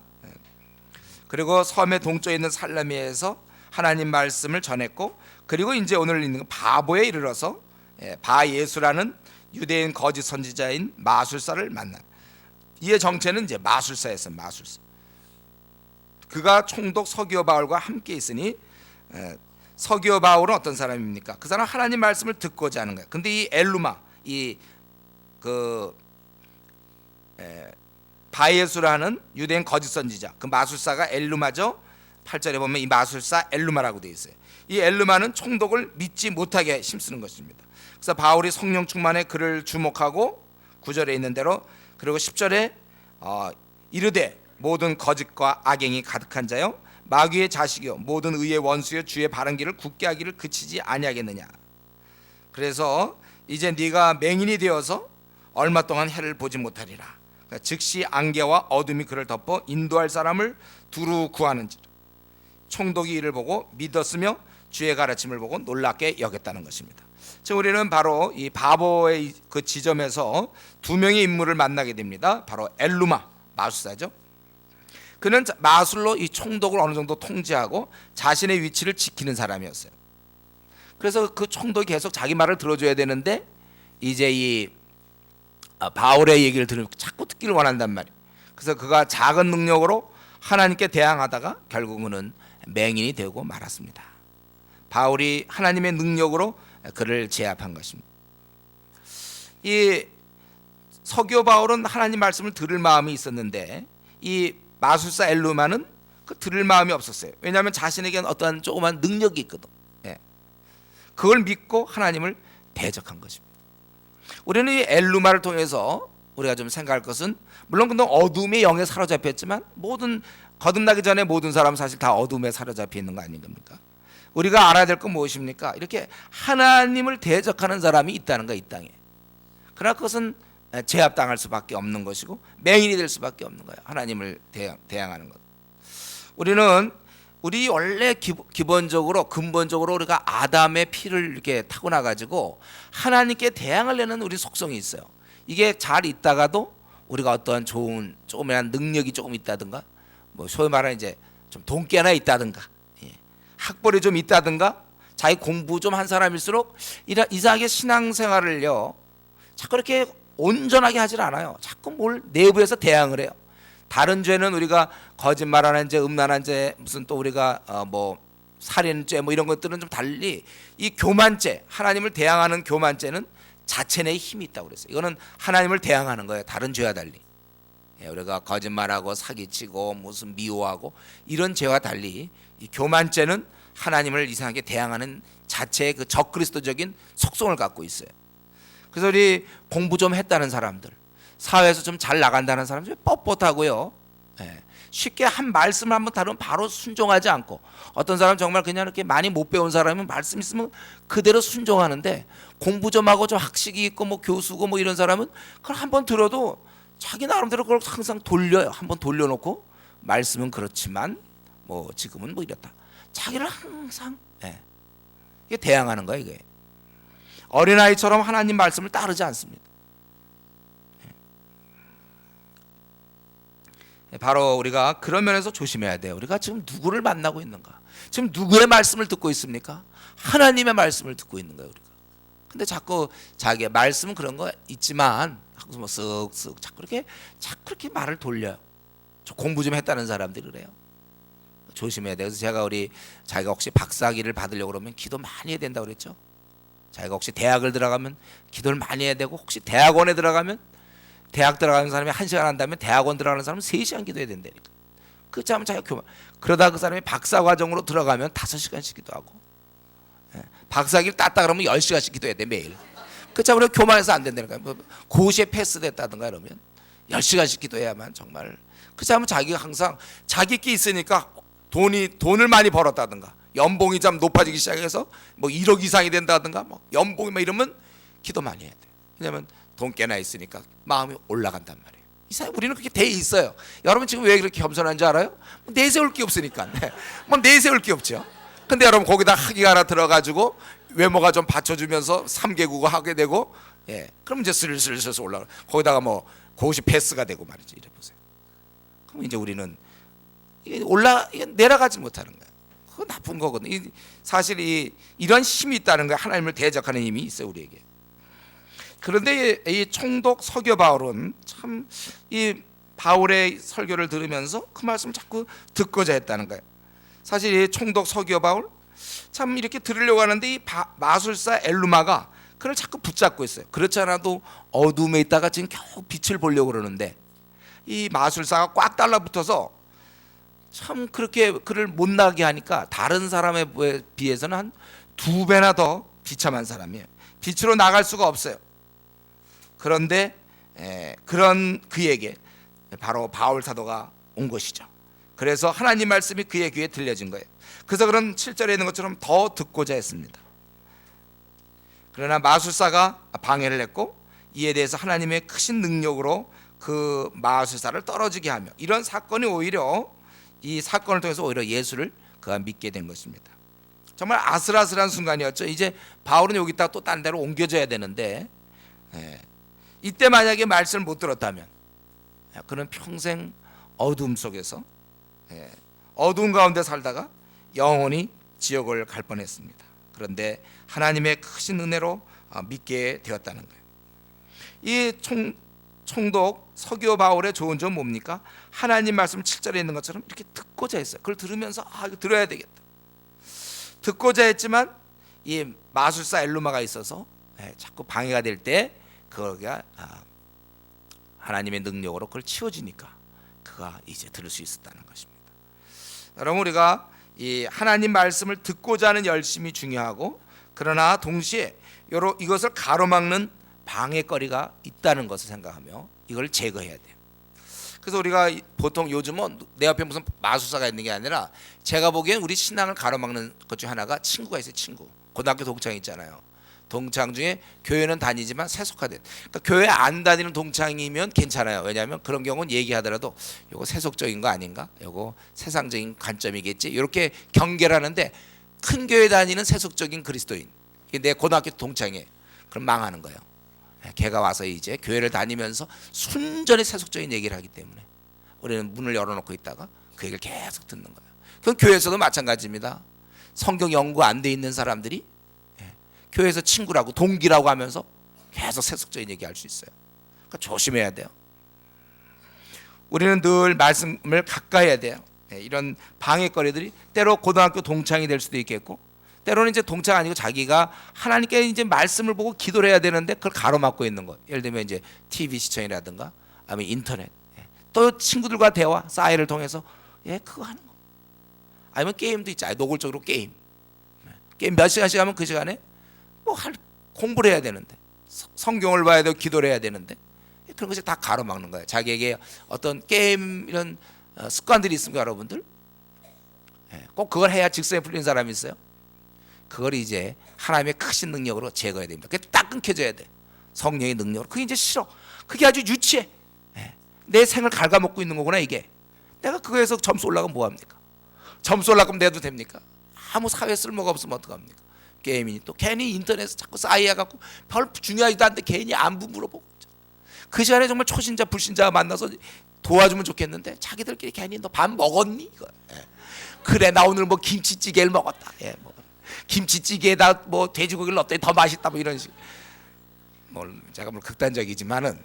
그리고 섬의 동쪽에 있는 살라미에서 하나님 말씀을 전했고 그리고 이제 오늘 있는 바보에 이르러서 바예수라는 유대인 거짓 선지자인 마술사를 만난 이의 정체는 이제 마술사였어요. 마술사. 그가 총독 서기오 바울과 함께 있으니 서기오 바울은 어떤 사람입니까? 그 사람 하나님 말씀을 듣고자 하는 거예요. 근데 이 엘루마 바예수라는 유대인 거짓 선지자 그 마술사가 엘루마죠. 8절에 보면 이 마술사 엘루마라고 되어 있어요. 이 엘루마는 총독을 믿지 못하게 힘쓰는 것입니다. 그래서 바울이 성령 충만에 그를 주목하고 9절에 있는 대로 그리고 10절에 이르되 모든 거짓과 악행이 가득한 자여 마귀의 자식이요 모든 의의 원수여 주의 바른 길을 굳게 하기를 그치지 아니하겠느냐. 그래서 이제 네가 맹인이 되어서 얼마 동안 해를 보지 못하리라. 그러니까 즉시 안개와 어둠이 그를 덮어 인도할 사람을 두루 구하는지라. 총독이 이를 보고 믿었으며 주의 가르침을 보고 놀랍게 여겼다는 것입니다. 지금 우리는 바로 이 바보의 그 지점에서 두 명의 인물을 만나게 됩니다. 바로 엘루마 마술사죠. 그는 마술로 이 총독을 어느 정도 통제하고 자신의 위치를 지키는 사람이었어요. 그래서 그 총독이 계속 자기 말을 들어줘야 되는데 이제 이 바울의 얘기를 들으면 자꾸 듣기를 원한단 말이에요. 그래서 그가 작은 능력으로 하나님께 대항하다가 결국은 맹인이 되고 말았습니다. 바울이 하나님의 능력으로 그를 제압한 것입니다. 이 서기오 바울은 하나님 말씀을 들을 마음이 있었는데 이 마술사 엘루마는 그 들을 마음이 없었어요. 왜냐하면 자신에게는 어떠한 조그만 능력이 있거든. 그걸 믿고 하나님을 대적한 것입니다. 우리는 이 엘루마를 통해서 우리가 좀 생각할 것은 물론 그동안 어둠의 영에 사로잡혔지만 모든 거듭나기 전에 모든 사람은 사실 다 어둠에 사로잡혀 있는 거 아닙니까? 우리가 알아야 될 건 무엇입니까? 이렇게 하나님을 대적하는 사람이 있다는 거 이 땅에. 그러나 그것은 제압당할 수밖에 없는 것이고 맹인이 될 수밖에 없는 거예요. 하나님을 대항하는 것. 우리 원래 기본적으로 근본적으로 우리가 아담의 피를 이렇게 타고나 가지고 하나님께 대항하려는 우리 속성이 있어요. 이게 잘 있다가도 우리가 어떠한 좋은 조금이란 능력이 조금 있다든가 뭐 소위 말하는 이제 좀 돈깨나 있다든가 학벌이 좀 있다든가 자기 공부 좀 한 사람일수록 이상하게 신앙생활을요 자꾸 이렇게 온전하게 하질 않아요. 자꾸 뭘 내부에서 대항을 해요. 다른 죄는 우리가 거짓말하는 죄, 음란한 죄, 무슨 또 우리가 뭐 살인죄 뭐 이런 것들은 좀 달리 이 교만죄, 하나님을 대항하는 교만죄는 자체 내에 힘이 있다고 그랬어요. 이거는 하나님을 대항하는 거예요. 다른 죄와 달리. 우리가 거짓말하고 사기치고 무슨 미워하고 이런 죄와 달리 이 교만죄는 하나님을 이상하게 대항하는 자체의 그 적그리스도적인 속성을 갖고 있어요. 그래서 우리 공부 좀 했다는 사람들, 사회에서 좀 잘 나간다는 사람들 뻣뻣하고요. 쉽게 한 말씀을 한번 다루면 바로 순종하지 않고 어떤 사람 정말 그냥 이렇게 많이 못 배운 사람은 말씀 있으면 그대로 순종하는데 공부 좀 하고 좀 학식이 있고 뭐 교수고 뭐 이런 사람은 그걸 한번 들어도 자기 나름대로 그걸 항상 돌려요. 한번 돌려놓고 말씀은 그렇지만 뭐 지금은 뭐 이렇다. 자기를 항상 이게 대항하는 거예요. 이게 어린아이처럼 하나님 말씀을 따르지 않습니다. 바로 우리가 그런 면에서 조심해야 돼요. 우리가 지금 누구를 만나고 있는가? 지금 누구의 말씀을 듣고 있습니까? 하나님의 말씀을 듣고 있는 거예요. 우리가. 근데 자꾸 자기의 말씀은 그런 거 있지만 뭐 쓱쓱 자꾸 이렇게 말을 돌려요. 공부 좀 했다는 사람들이 그래요. 조심해야 돼. 그래서 제가 우리 자기가 혹시 박사학위를 받으려고 그러면 기도 많이 해야 된다고 그랬죠. 자기가 혹시 대학을 들어가면 기도를 많이 해야 되고, 혹시 대학원에 들어가면 대학 들어가는 사람이 1시간 한다면 대학원 들어가는 사람은 3시간 기도해야 된다니까. 그렇지 않으면 자기가 교만. 그러다 그 사람이 박사 과정으로 들어가면 5시간씩 기도하고, 박사학위를 땄다 그러면 10시간씩 기도해야 돼 매일. 그렇지 않으면 교만해서 안 된다니까. 뭐 고시에 패스됐다든가 이러면 10시간씩 기도해야만 정말. 그렇지 않으면 자기가 항상 자기 게 있으니까 돈을 많이 벌었다든가, 연봉이 좀 높아지기 시작해서 뭐 1억 이상이 된다든가, 뭐 연봉이 막 이러면 기도 많이 해야 돼. 왜냐면 돈 꽤나 있으니까 마음이 올라간단 말이에요. 이 사람 우리는 그렇게 돼 있어요. 여러분 지금 왜 그렇게 겸손한지 알아요? 뭐 내세울 게 없으니까. 뭐 내세울 게 없죠. 근데 여러분 거기다 학위가 하나 들어가지고 외모가 좀 받쳐주면서 3개국어 하게 되고, 그럼 이제 슬슬 올라가. 거기다가 뭐 고시 패스가 되고 말이죠. 이래 보세요. 그럼 이제 우리는 이게 내려가지 못하는 거야. 그거 나쁜 거거든. 사실 이런 힘이 있다는 거야. 하나님을 대적하는 힘이 있어요 우리에게. 그런데 이 총독 서교 바울은 참 이 바울의 설교를 들으면서 그 말씀을 자꾸 듣고자 했다는 거예요. 사실 이 총독 서교 바울 참 이렇게 들으려고 하는데 이 마술사 엘루마가 그를 자꾸 붙잡고 있어요. 그렇지 않아도 어둠에 있다가 지금 겨우 빛을 보려고 그러는데 이 마술사가 꽉 달라붙어서 참 그렇게 그를 못 나게 하니까 다른 사람에 비해서는 한 2배나 더 비참한 사람이에요. 빛으로 나갈 수가 없어요. 그런데 그런 그에게 바로 바울 사도가 온 것이죠. 그래서 하나님 말씀이 그의 귀에 들려진 거예요. 그래서 그런 7절에 있는 것처럼 더 듣고자 했습니다. 그러나 마술사가 방해를 했고, 이에 대해서 하나님의 크신 능력으로 그 마술사를 떨어지게 하며, 이런 사건이 오히려 이 사건을 통해서 오히려 예수를 그가 믿게 된 것입니다. 정말 아슬아슬한 순간이었죠. 이제 바울은 여기다가 또 딴 데로 옮겨져야 되는데, 이때 만약에 말씀을 못 들었다면 그는 평생 어둠 속에서, 어두운 가운데 살다가 영원히 지옥을 갈 뻔했습니다. 그런데 하나님의 크신 은혜로 믿게 되었다는 거예요. 이 총독 서교 바울의 좋은 점은 뭡니까? 하나님 말씀 7절에 있는 것처럼 이렇게 듣고자 했어요. 그걸 들으면서 이거 들어야 되겠다. 듣고자 했지만 이 마술사 엘루마가 있어서 자꾸 방해가 될 때 그가 하나님의 능력으로 그걸 치워지니까 그가 이제 들을 수 있었다는 것입니다. 여러분 우리가 이 하나님 말씀을 듣고자 하는 열심이 중요하고, 그러나 동시에 이것을 가로막는 방해거리가 있다는 것을 생각하며 이걸 제거해야 돼요. 그래서 우리가 보통 요즘은 내 앞에 무슨 마술사가 있는 게 아니라, 제가 보기엔 우리 신앙을 가로막는 것 중 하나가 친구가 있어요. 친구. 고등학교 동창 있잖아요. 동창 중에 교회는 다니지만 세속화된, 그러니까 교회 안 다니는 동창이면 괜찮아요. 왜냐하면 그런 경우는 얘기하더라도 이거 세속적인 거 아닌가, 이거 세상적인 관점이겠지, 이렇게 경계를 하는데, 큰 교회 다니는 세속적인 그리스도인, 이게 내 고등학교 동창이에요. 그럼 망하는 거예요. 걔가 와서 이제 교회를 다니면서 순전히 세속적인 얘기를 하기 때문에 우리는 문을 열어놓고 있다가 그 얘기를 계속 듣는 거예요. 그럼 교회에서도 마찬가지입니다. 성경 연구 안 돼 있는 사람들이 교회에서 친구라고 동기라고 하면서 계속 세속적인 얘기할 수 있어요. 그러니까 조심해야 돼요. 우리는 늘 말씀을 가까이 해야 돼요. 이런 방해거리들이 때로 고등학교 동창이 될 수도 있겠고, 때로는 이제 동창 아니고 자기가 하나님께 이제 말씀을 보고 기도를 해야 되는데 그걸 가로막고 있는 것. 예를 들면 이제 TV 시청이라든가 아니면 인터넷, 또 친구들과 대화 사이를 통해서 그거 하는 거. 아니면 게임도 있죠. 노골적으로 게임 몇 시간씩 하면 그 시간에 뭐 공부를 해야 되는데, 성경을 봐야 되고 기도를 해야 되는데, 그런 것이 다 가로막는 거예요. 자기에게 어떤 게임 이런 습관들이 있습니까 여러분들? 꼭 그걸 해야 직성에 풀리는 사람이 있어요. 그걸 이제 하나님의 크신 능력으로 제거해야 됩니다. 그게 딱 끊겨져야 돼. 성령의 능력으로. 그게 이제 싫어. 그게 아주 유치해. 내 생을 갉아먹고 있는 거구나 이게. 내가 그거에서 점수 올라가면 뭐합니까? 점수 올라가면 내도 됩니까? 아무 사회 쓸모가 없으면 어떡합니까? 게임이니 또 괜히 인터넷에 자꾸 쌓여갖고 별 중요하지도 않은데 괜히 안부 물어보고, 그 시간에 정말 초신자 불신자가 만나서 도와주면 좋겠는데 자기들끼리 괜히 너 밥 먹었니? 이거. 그래 나 오늘 뭐 김치찌개를 먹었다. 뭐 김치찌개에다 뭐 돼지고기를 넣었더니 더 맛있다 뭐 이런 식. 제가 극단적이지만은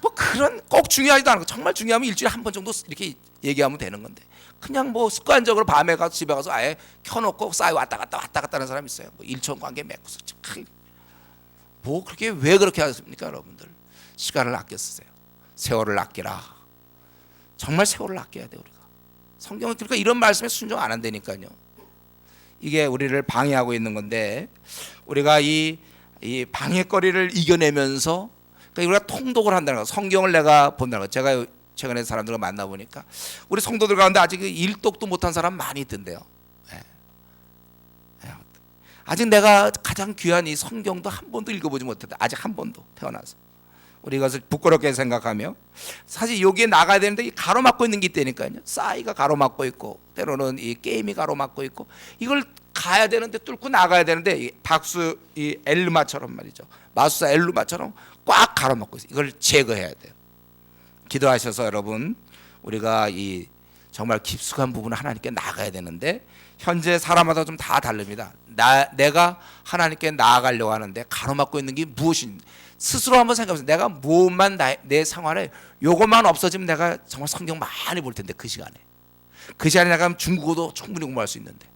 뭐 그런 꼭 중요하지도 않고 정말 중요하면 일주일에 한 번 정도 이렇게 얘기하면 되는 건데 그냥 뭐 습관적으로 밤에 가서 집에 가서 아예 켜놓고 싸이 왔다 갔다 하는 사람이 있어요. 뭐 일천 관계 맺고서 뭐 그렇게 왜 그렇게 하십니까, 여러분들? 시간을 아껴 쓰세요. 세월을 아끼라. 정말 세월을 아껴야 돼 우리가. 성경은 그러니까 이런 말씀에 순종 안 한다니까요. 이게 우리를 방해하고 있는 건데 우리가 이 방해거리를 이겨내면서 그러니까 우리가 통독을 한다는 거. 성경을 내가 본다는 거. 제가 최근에 사람들과 만나 보니까 우리 성도들 가운데 아직 일독도 못한 사람 많이 있던데요. 아직 내가 가장 귀한 이 성경도 한 번도 읽어보지 못했다. 아직 한 번도 태어나서 우리 이것을 부끄럽게 생각하며 사실 여기에 나가야 되는데 이 가로막고 있는 게 있다니까요. 싸이가 가로막고 있고 때로는 이 게임이 가로막고 있고 이걸 가야 되는데 뚫고 나가야 되는데 이 박수 이 엘르마처럼 말이죠. 마수사 엘르마처럼 꽉 가로막고 있어요. 이걸 제거해야 돼요. 기도하셔서 여러분 우리가 이 정말 깊숙한 부분을 하나님께 나가야 되는데 현재 사람마다 좀 다 다릅니다. 내가 하나님께 나아가려고 하는데 가로막고 있는 게 무엇인지 스스로 한번 생각해보세요. 내가 무엇만 내 생활에 요것만 없어지면 내가 정말 성경 많이 볼 텐데 그 시간에 내가 중국어도 충분히 공부할 수 있는데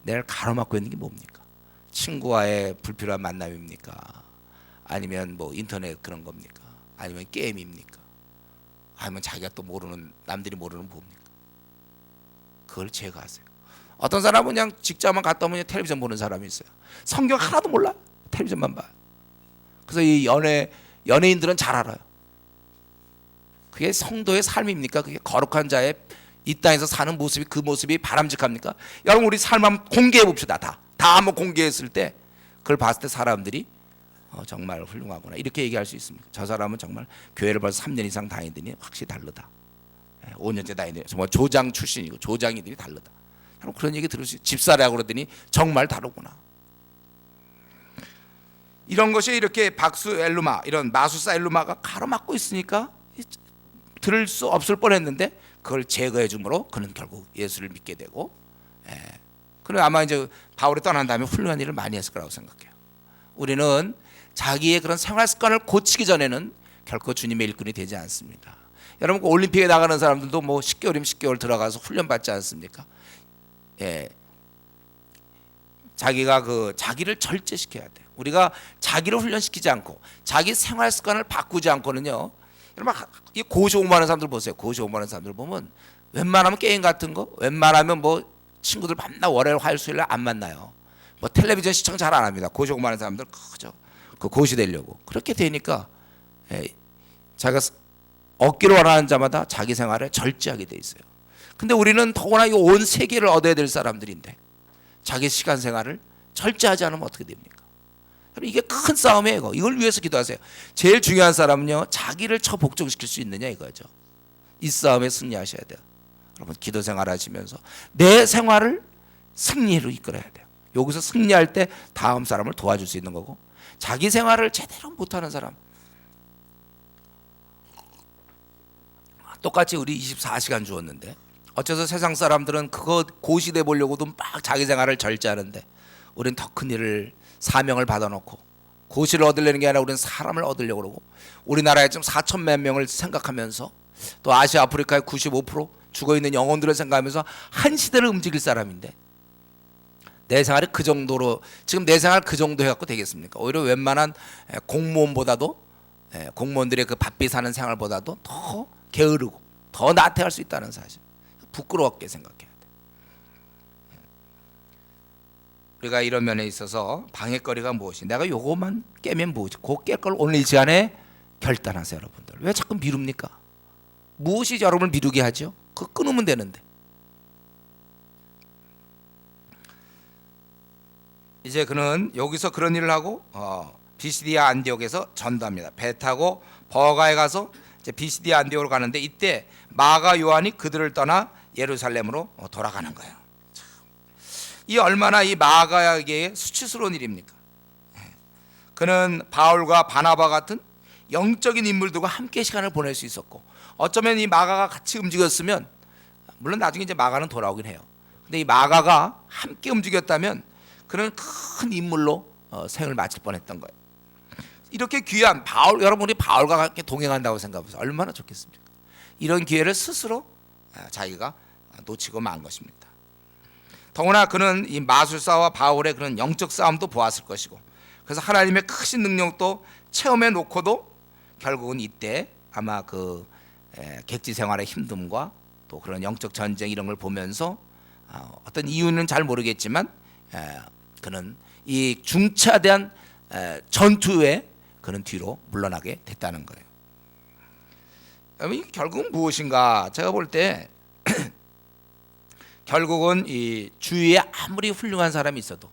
내가 가로막고 있는 게 뭡니까? 친구와의 불필요한 만남입니까? 아니면 뭐 인터넷 그런 겁니까? 아니면 게임입니까? 아니면 자기가 또 모르는 남들이 모르는 뭡니까? 그걸 제거하세요. 어떤 사람은 그냥 직장만 갔다 오면 텔레비전 보는 사람이 있어요. 성경 하나도 몰라. 텔레비전만 봐. 그래서 이 연예인들은 잘 알아요. 그게 성도의 삶입니까? 그게 거룩한 자의 이 땅에서 사는 모습이 그 모습이 바람직합니까? 여러분 우리 삶 한번 공개해 봅시다. 다 한번 공개했을 때 그걸 봤을 때 사람들이 정말 훌륭하구나 이렇게 얘기할 수 있습니다. 저 사람은 정말 교회를 벌써 3년 이상 다니더니 확실히 다르다. 5년째 다니더니 정말 조장 출신이고 조장이들이 다르다. 여러분 그런 얘기 들을 수 있어요. 집사라고 그러더니 정말 다르구나. 이런 것이 이렇게 박수 엘루마 이런 마수사 엘루마가 가로막고 있으니까 들을 수 없을 뻔했는데 그걸 제거해 줌으로 그는 결국 예수를 믿게 되고 그는 아마 이제 바울이 떠난 다음에 훌륭한 일을 많이 했을 거라고 생각해요. 우리는 자기의 그런 생활 습관을 고치기 전에는 결코 주님의 일꾼이 되지 않습니다. 여러분 그 올림픽에 나가는 사람들도 뭐 10개월이면 10개월 들어가서 훈련 받지 않습니까? 자기가 자기를 절제시켜야 돼요. 우리가 자기를 훈련시키지 않고 자기 생활 습관을 바꾸지 않고는요. 여러분 이 고시 공부하는 사람들 보세요. 고시 공부하는 사람들 보면 웬만하면 게임 같은 거, 웬만하면 뭐 친구들 만나 월요일, 화요일, 수요일 안 만나요. 뭐 텔레비전 시청 잘 안 합니다. 고시 공부하는 사람들 그죠? 그 고시 되려고 그렇게 되니까 자기가 얻기로 원하는 자마다 자기 생활에 절제하게 돼 있어요. 근데 우리는 더구나 이 온 세계를 얻어야 될 사람들인데 자기 시간 생활을 절제하지 않으면 어떻게 됩니까? 이게 큰 싸움이에요. 이걸 위해서 기도하세요. 제일 중요한 사람은요 자기를 처복종시킬 수 있느냐 이거죠. 이 싸움에 승리하셔야 돼요. 여러분 기도 생활하시면서 내 생활을 승리로 이끌어야 돼요. 여기서 승리할 때 다음 사람을 도와줄 수 있는 거고 자기 생활을 제대로 못하는 사람 똑같이 우리 24시간 주었는데 어째서 세상 사람들은 그거 고시돼 보려고도 막 자기 생활을 절제하는데 우리는 더 큰 일을 사명을 받아놓고 고시를 얻으려는 게 아니라 우리는 사람을 얻으려고 그러고 우리나라에 좀 4천만 명을 생각하면서 또 아시아 아프리카의 95% 죽어있는 영혼들을 생각하면서 한 시대를 움직일 사람인데 내 생활이 그 정도로 지금 내 생활 그 정도 해갖고 되겠습니까? 오히려 웬만한 공무원보다도 공무원들의 그 바삐 사는 생활보다도 더 게으르고 더 나태할 수 있다는 사실 부끄럽게 생각해야 돼. 우리가 이런 면에 있어서 방해거리가 무엇이 내가 요것만 깨면 뭐지? 그 깰 걸 오늘 이 시간에 결단하세요. 여러분들 왜 자꾸 미룹니까? 무엇이 여러분을 미루게 하죠? 그거 끊으면 되는데 이제 그는 여기서 그런 일을 하고 비시디아 안디옥에서 전도합니다. 배 타고 버가에 가서 이제 비시디아 안디옥으로 가는데 이때 마가 요한이 그들을 떠나 예루살렘으로 돌아가는 거예요. 이 얼마나 이 마가에게 수치스러운 일입니까? 그는 바울과 바나바 같은 영적인 인물들과 함께 시간을 보낼 수 있었고 어쩌면 이 마가가 같이 움직였으면 물론 나중에 이제 마가는 돌아오긴 해요. 근데 이 마가가 함께 움직였다면 그는 큰 인물로 생을 마칠 뻔했던 거예요. 이렇게 귀한 바울, 여러분이 바울과 함께 동행한다고 생각해보세요. 얼마나 좋겠습니까? 이런 기회를 스스로 자기가 놓치고 만 것입니다. 더구나 그는 이 마술사와 바울의 그런 영적 싸움도 보았을 것이고, 그래서 하나님의 크신 능력도 체험해 놓고도 결국은 이때 아마 그 객지 생활의 힘듦과 또 그런 영적 전쟁 이런 걸 보면서 어떤 이유는 잘 모르겠지만 그는 이 중차대한 전투에 그는 뒤로 물러나게 됐다는 거예요. 결국은 무엇인가? 제가 볼 때 결국은 이 주위에 아무리 훌륭한 사람이 있어도,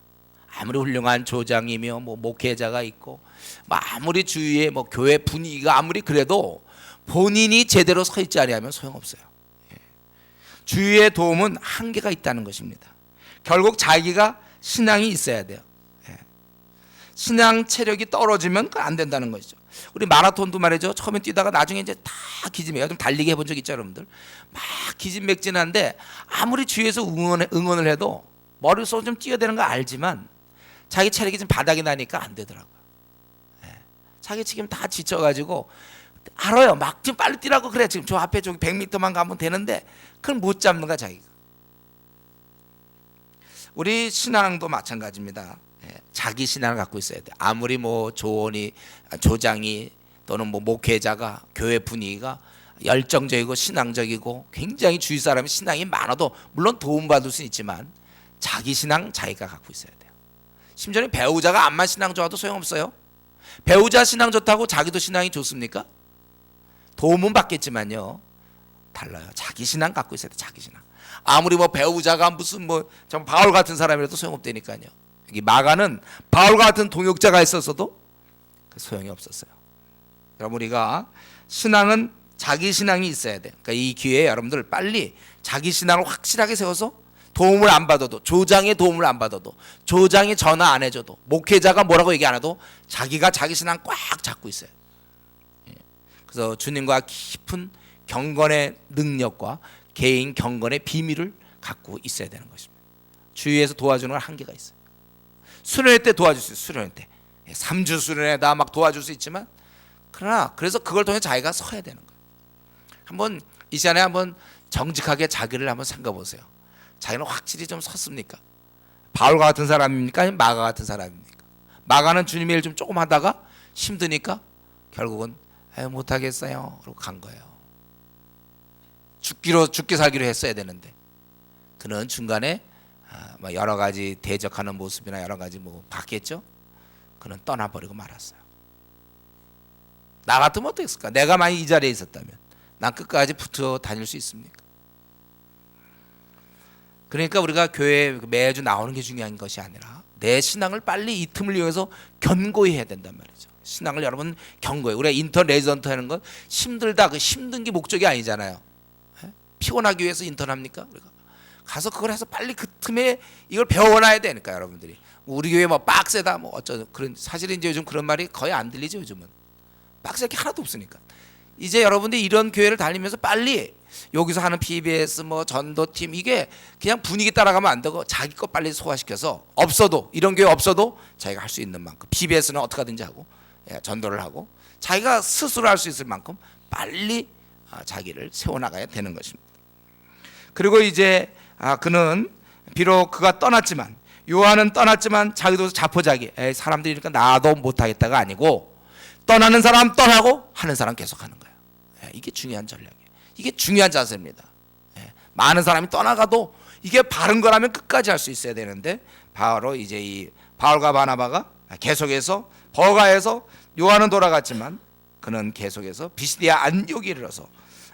아무리 훌륭한 조장이며 뭐 목회자가 있고, 뭐 아무리 주위에 뭐 교회 분위기가 아무리 그래도 본인이 제대로 서 있지 않으면 소용없어요. 주위의 도움은 한계가 있다는 것입니다. 결국 자기가 신앙이 있어야 돼요. 신앙 체력이 떨어지면 안 된다는 것이죠. 우리 마라톤도 말이죠. 처음에 뛰다가 나중에 이제 다 기진맥, 좀 달리기 해본 적 있죠, 여러분들? 막 기진맥진한데 아무리 주위에서 응원을 해도 머릿속으로 좀 뛰어야 되는 거 알지만 자기 체력이 좀 바닥이 나니까 안 되더라고요. 자기 지금 다 지쳐가지고 알아요. 막 좀 빨리 뛰라고 그래. 지금 저 앞에 저기 100m만 가면 되는데 그걸 못 잡는 거야, 자기가. 우리 신앙도 마찬가지입니다. 자기 신앙을 갖고 있어야 돼. 아무리 뭐 조장이 또는 뭐 목회자가, 교회 분위기가 열정적이고 신앙적이고 굉장히 주위 사람이 신앙이 많아도 물론 도움받을 수는 있지만 자기 신앙 자기가 갖고 있어야 돼요. 심지어는 배우자가 암만 신앙 좋아도 소용없어요. 배우자 신앙 좋다고 자기도 신앙이 좋습니까? 도움은 받겠지만요, 달라요. 자기 신앙 갖고 있어야 돼. 자기 신앙. 아무리 뭐 배우자가 무슨 뭐 정 바울 같은 사람이라도 소용없다니까요. 여기 마가는 바울 같은 동역자가 있었어도 소용이 없었어요. 여러분, 우리가 신앙은 자기 신앙이 있어야 돼. 그러니까 이 기회에 여러분들 빨리 자기 신앙을 확실하게 세워서 도움을 안 받아도, 조장의 도움을 안 받아도, 조장이 전화 안 해줘도, 목회자가 뭐라고 얘기 안 해도 자기가 자기 신앙 꽉 잡고 있어요. 그래서 주님과 깊은 경건의 능력과 개인 경건의 비밀을 갖고 있어야 되는 것입니다. 주위에서 도와주는 건 한계가 있어요. 수련회 때 도와줄 수 있어요. 수련회 때 3주 수련회다 막 도와줄 수 있지만, 그러나 그래서 그걸 통해 자기가 서야 되는 거예요. 한번 이 시간에 한번 정직하게 자기를 한번 생각해 보세요. 자기는 확실히 좀 섰습니까? 바울과 같은 사람입니까? 아니면 마가 같은 사람입니까? 마가는 주님의 일 좀 조금 하다가 힘드니까 결국은 못하겠어요 그러고 간 거예요. 죽기 살기로 했어야 되는데 그는 중간에 여러 가지 대적하는 모습이나 여러 가지 뭐 봤겠죠. 그는 떠나버리고 말았어요. 나 같으면 어땠을까? 내가 만약 이 자리에 있었다면 난 끝까지 붙어 다닐 수 있습니까? 그러니까 우리가 교회에 매주 나오는 게 중요한 것이 아니라 내 신앙을 빨리 이 틈을 이용해서 견고히 해야 된단 말이죠. 신앙을 여러분 견고히, 우리가 인턴 레지던트 하는 건 힘들다, 그 힘든 게 목적이 아니잖아요. 피곤하기 위해서 인턴합니까? 우리가 가서 그걸 해서 빨리 그 틈에 이걸 배워놔야 되니까. 여러분들이 우리 교회 뭐 빡세다 뭐 어쩌, 그런, 사실은 이제 요즘 그런 말이 거의 안 들리죠. 요즘은 빡셀 게 하나도 없으니까. 이제 여러분들이 이런 교회를 다니면서 빨리 여기서 하는 PBS 뭐 전도팀 이게 그냥 분위기 따라가면 안 되고 자기 거 빨리 소화시켜서, 없어도 이런 교회 없어도 자기가 할 수 있는 만큼 PBS는 어떻게 하든지 하고 전도를 하고 자기가 스스로 할 수 있을 만큼 빨리 자기를 세워나가야 되는 것입니다. 그리고 이제 그는 비록 그가 떠났지만, 요한은 떠났지만 자기도 자포자기, 사람들이니까 나도 못하겠다가 아니고 떠나는 사람 떠나고 하는 사람 계속하는 거예요. 이게 중요한 전략이에요. 이게 중요한 자세입니다. 많은 사람이 떠나가도 이게 바른 거라면 끝까지 할 수 있어야 되는데, 바로 이제 이 바울과 바나바가 계속해서 버가에서, 요한은 돌아갔지만 그는 계속해서 비시디아 안디옥에 이르러서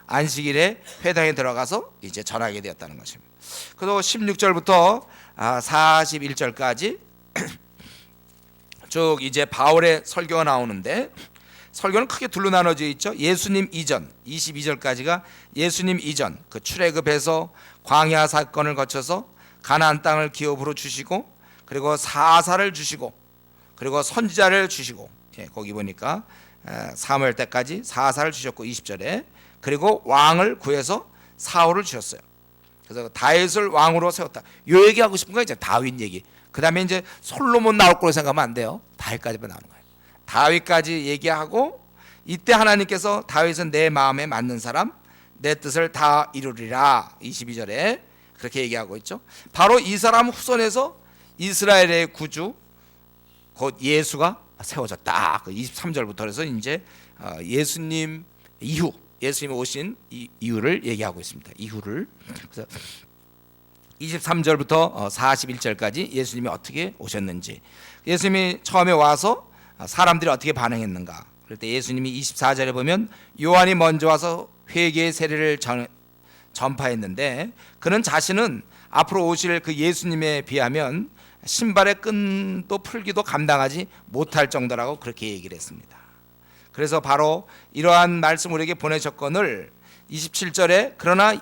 안식일에 회당에 들어가서 이제 전하게 되었다는 것입니다. 그리고 16절부터 41절까지 쭉 이제 바울의 설교가 나오는데, 설교는 크게 둘로 나눠져 있죠. 예수님 이전, 22절까지가 예수님 이전, 그 출애굽해서 광야 사건을 거쳐서 가나안 땅을 기업으로 주시고, 그리고 사사를 주시고, 그리고 선지자를 주시고, 거기 보니까 사무엘 때까지 사사를 주셨고 20절에, 그리고 왕을 구해서 사울을 주셨어요. 그래서 다윗을 왕으로 세웠다. 요 얘기하고 싶은 거 이제 다윗 얘기. 그 다음에 이제 솔로몬 나올 거로 생각하면 안 돼요. 다윗까지만 나오는 거예요. 다윗까지 얘기하고 이때 하나님께서 다윗은 내 마음에 맞는 사람, 내 뜻을 다 이루리라 22절에 그렇게 얘기하고 있죠. 바로 이 사람 후손에서 이스라엘의 구주 곧 예수가 세워졌다. 그 23절부터 해서 이제 예수님 이후, 예수님이 오신 이유를 얘기하고 있습니다. 이후를. 그래서 23절부터 41절까지 예수님이 어떻게 오셨는지, 예수님이 처음에 와서 사람들이 어떻게 반응했는가. 그럴 때 예수님이 24절에 보면 요한이 먼저 와서 회개의 세례를 전파했는데 그는 자신은 앞으로 오실 그 예수님에 비하면 신발의 끈도 풀기도 감당하지 못할 정도라고 그렇게 얘기를 했습니다. 그래서 바로 이러한 말씀 우리에게 보내셨거늘 27절에 그러나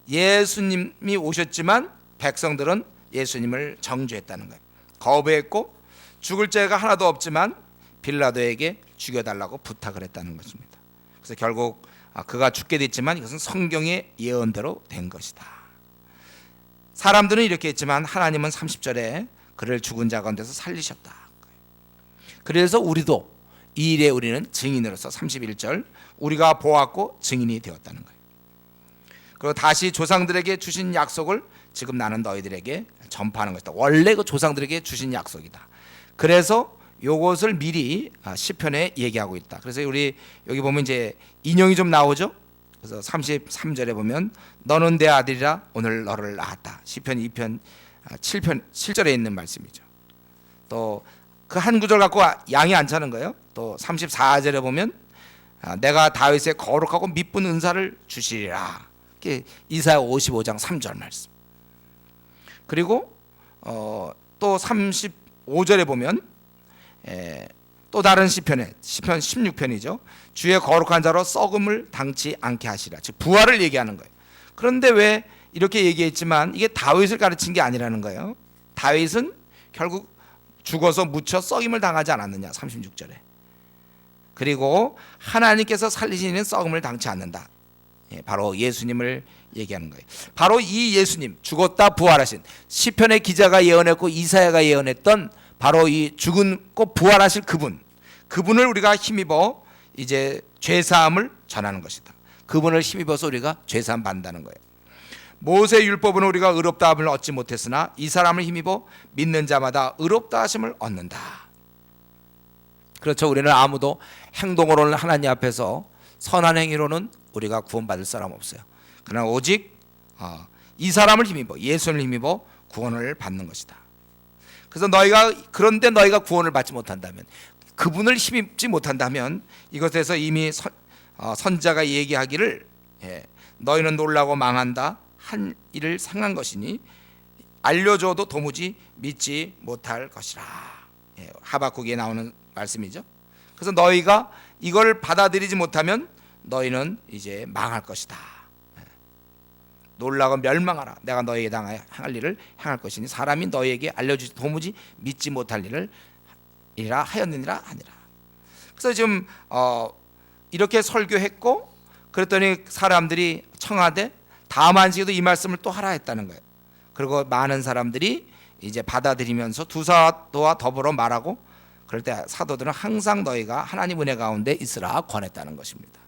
예수님이 오셨지만 백성들은 예수님을 정죄했다는 거예요. 거부했고 죽을 죄가 하나도 없지만 빌라도에게 죽여달라고 부탁을 했다는 것입니다. 그래서 결국 그가 죽게 됐지만 이것은 성경의 예언대로 된 것이다. 사람들은 이렇게 했지만 하나님은 30절에 그를 죽은 자 가운데서 살리셨다. 그래서 우리도 이 일에 우리는 증인으로서 31절 우리가 보았고 증인이 되었다는 거예요. 그리고 다시 조상들에게 주신 약속을 지금 나는 너희들에게 전파하는 것이다. 원래 그 조상들에게 주신 약속이다. 그래서 요것을 미리 시편에 얘기하고 있다. 그래서 우리 여기 보면 이제 인용이 좀 나오죠. 그래서 33절에 보면 너는 내 아들이라 오늘 너를 낳았다. 시편 2편 7절에 있는 말씀이죠. 또 그 한 구절 갖고 양이 안 차는 거예요. 또 34절에 보면 내가 다윗의 거룩하고 미쁜 은사를 주시리라. 이사야 55장 3절 말씀. 그리고 또 35절에 보면 또 다른 시편 16편이죠. 주의 거룩한 자로 썩음을 당치 않게 하시라. 즉 부활을 얘기하는 거예요. 그런데 왜 이렇게 얘기했지만 이게 다윗을 가르친 게 아니라는 거예요. 다윗은 결국 죽어서 묻혀 썩임을 당하지 않았느냐 36절에. 그리고 하나님께서 살리시는 썩음을 당치 않는다. 바로 예수님을 얘기하는 거예요. 바로 이 예수님, 죽었다 부활하신, 시편의 기자가 예언했고 이사야가 예언했던 바로 이 죽은고 부활하실 그분을 우리가 힘입어 이제 죄사함을 전하는 것이다. 그분을 힘입어서 우리가 죄사함 받는다는 거예요. 모세 율법은 우리가 의롭다 함을 얻지 못했으나 이 사람을 힘입어 믿는 자마다 의롭다 하심을 얻는다. 그렇죠. 우리는 아무도 행동으로는 하나님 앞에서 선한 행위로는 우리가 구원받을 사람 없어요. 그러나 오직 이 사람을 힘입어, 예수를 힘입어 구원을 받는 것이다. 그래서 그런데 너희가 구원을 받지 못한다면, 그분을 힘입지 못한다면 이것에서 이미 선자가 얘기하기를 너희는 놀라고 망한다 한 일을 생한 것이니 알려줘도 도무지 믿지 못할 것이라. 하박국에 나오는 말씀이죠. 그래서 너희가 이걸 받아들이지 못하면 너희는 이제 망할 것이다. 놀라고 멸망하라. 내가 너희에게 행할 일을 행할 것이니 사람이 너희에게 알려주지 도무지 믿지 못할 일을 이라 하였느니라 하니라. 그래서 지금 이렇게 설교했고 그랬더니 사람들이 청하되 다음 안식에도 이 말씀을 또 하라 했다는 거예요. 그리고 많은 사람들이 이제 받아들이면서 두 사도와 더불어 말하고 그럴 때 사도들은 항상 너희가 하나님 은혜 가운데 있으라 권했다는 것입니다.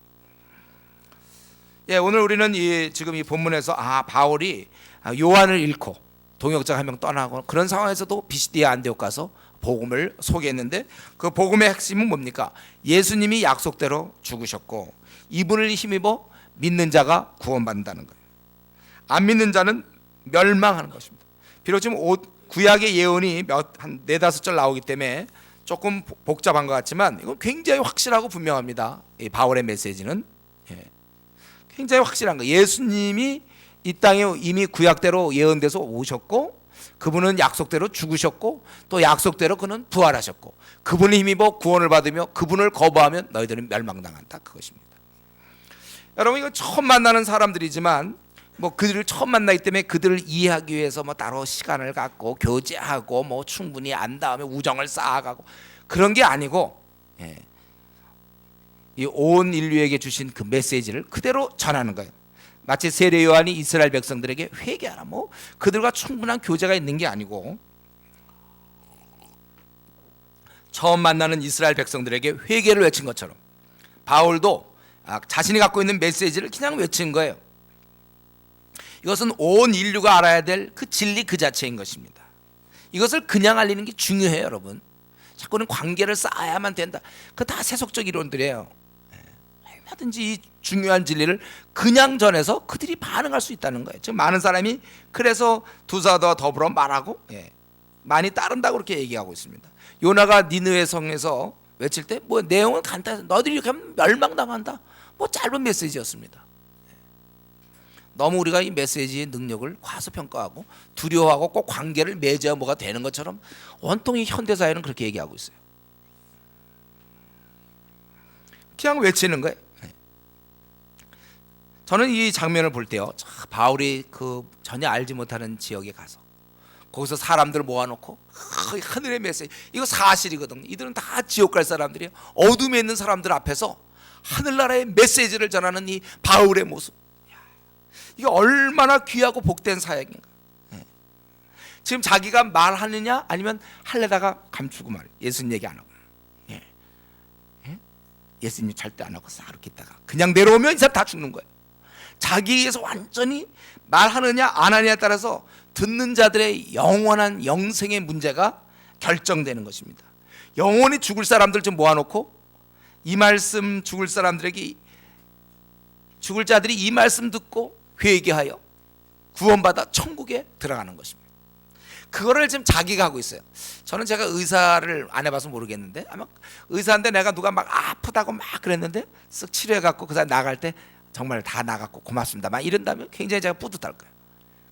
오늘 우리는 지금 이 본문에서 바울이 요한을 잃고 동역자 한 명 떠나고 그런 상황에서도 비시디아 안디옥 가서 복음을 소개했는데 그 복음의 핵심은 뭡니까? 예수님이 약속대로 죽으셨고 이분을 힘입어 믿는 자가 구원받는다는 거예요. 안 믿는 자는 멸망하는 것입니다. 비록 지금 구약의 예언이 한 4-5절 나오기 때문에 조금 복잡한 것 같지만 이건 굉장히 확실하고 분명합니다. 이 바울의 메시지는 굉장히 확실한 거예요. 예수님이 이 땅에 이미 구약대로 예언돼서 오셨고 그분은 약속대로 죽으셨고 또 약속대로 그는 부활하셨고 그분을 힘입어 구원을 받으며 그분을 거부하면 너희들은 멸망당한다. 그것입니다. 여러분 이거 처음 만나는 사람들이지만 그들을 처음 만나기 때문에 그들을 이해하기 위해서 따로 시간을 갖고 교제하고 충분히 안 다음에 우정을 쌓아가고 그런 게 아니고 이 온 인류에게 주신 그 메시지를 그대로 전하는 거예요. 마치 세례 요한이 이스라엘 백성들에게 회개하라 그들과 충분한 교제가 있는 게 아니고 처음 만나는 이스라엘 백성들에게 회개를 외친 것처럼 바울도 자신이 갖고 있는 메시지를 그냥 외친 거예요. 이것은 온 인류가 알아야 될 그 진리 그 자체인 것입니다. 이것을 그냥 알리는 게 중요해요, 여러분. 자꾸는 관계를 쌓아야만 된다. 그거 다 세속적 이론들이에요. 얼마든지 이 중요한 진리를 그냥 전해서 그들이 반응할 수 있다는 거예요. 지금 많은 사람이 그래서 두사도와 더불어 말하고 많이 따른다고 그렇게 얘기하고 있습니다. 요나가 니느웨 성에서 외칠 때 뭐 내용은 간단해. 너희들이 이렇게 하면 멸망당한다. 뭐 짧은 메시지였습니다. 너무 우리가 이 메시지의 능력을 과소평가하고 두려워하고 꼭 관계를 맺어야 뭐가 되는 것처럼 온통이 현대사회는 그렇게 얘기하고 있어요. 그냥 외치는 거예요. 저는 이 장면을 볼 때요, 바울이 그 전혀 알지 못하는 지역에 가서 거기서 사람들 모아놓고 하늘의 메시지, 이거 사실이거든요. 이들은 다 지옥 갈 사람들이에요. 어둠에 있는 사람들 앞에서 하늘나라의 메시지를 전하는 이 바울의 모습, 이게 얼마나 귀하고 복된 사역인가. 지금 자기가 말하느냐 아니면 할래다가 감추고 말해요. 예수님 얘기 안 하고, 예수님 절대 안 하고 싹 이렇게 있다가 그냥 내려오면 이 사람 다 죽는 거예요. 자기에서 완전히 말하느냐 안 하느냐에 따라서 듣는 자들의 영원한 영생의 문제가 결정되는 것입니다. 영원히 죽을 사람들 좀 모아놓고 이 말씀 죽을 사람들에게, 죽을 자들이 이 말씀 듣고 회개하여 구원받아 천국에 들어가는 것입니다. 그거를 지금 자기가 하고 있어요. 저는 제가 의사를 안 해봐서 모르겠는데 아마 의사인데 내가 누가 막 아프다고 막 그랬는데 쓱 치료해갖고 그 사람 나갈 때 정말 다 나갔고 고맙습니다 막 이런다면 굉장히 제가 뿌듯할 거예요.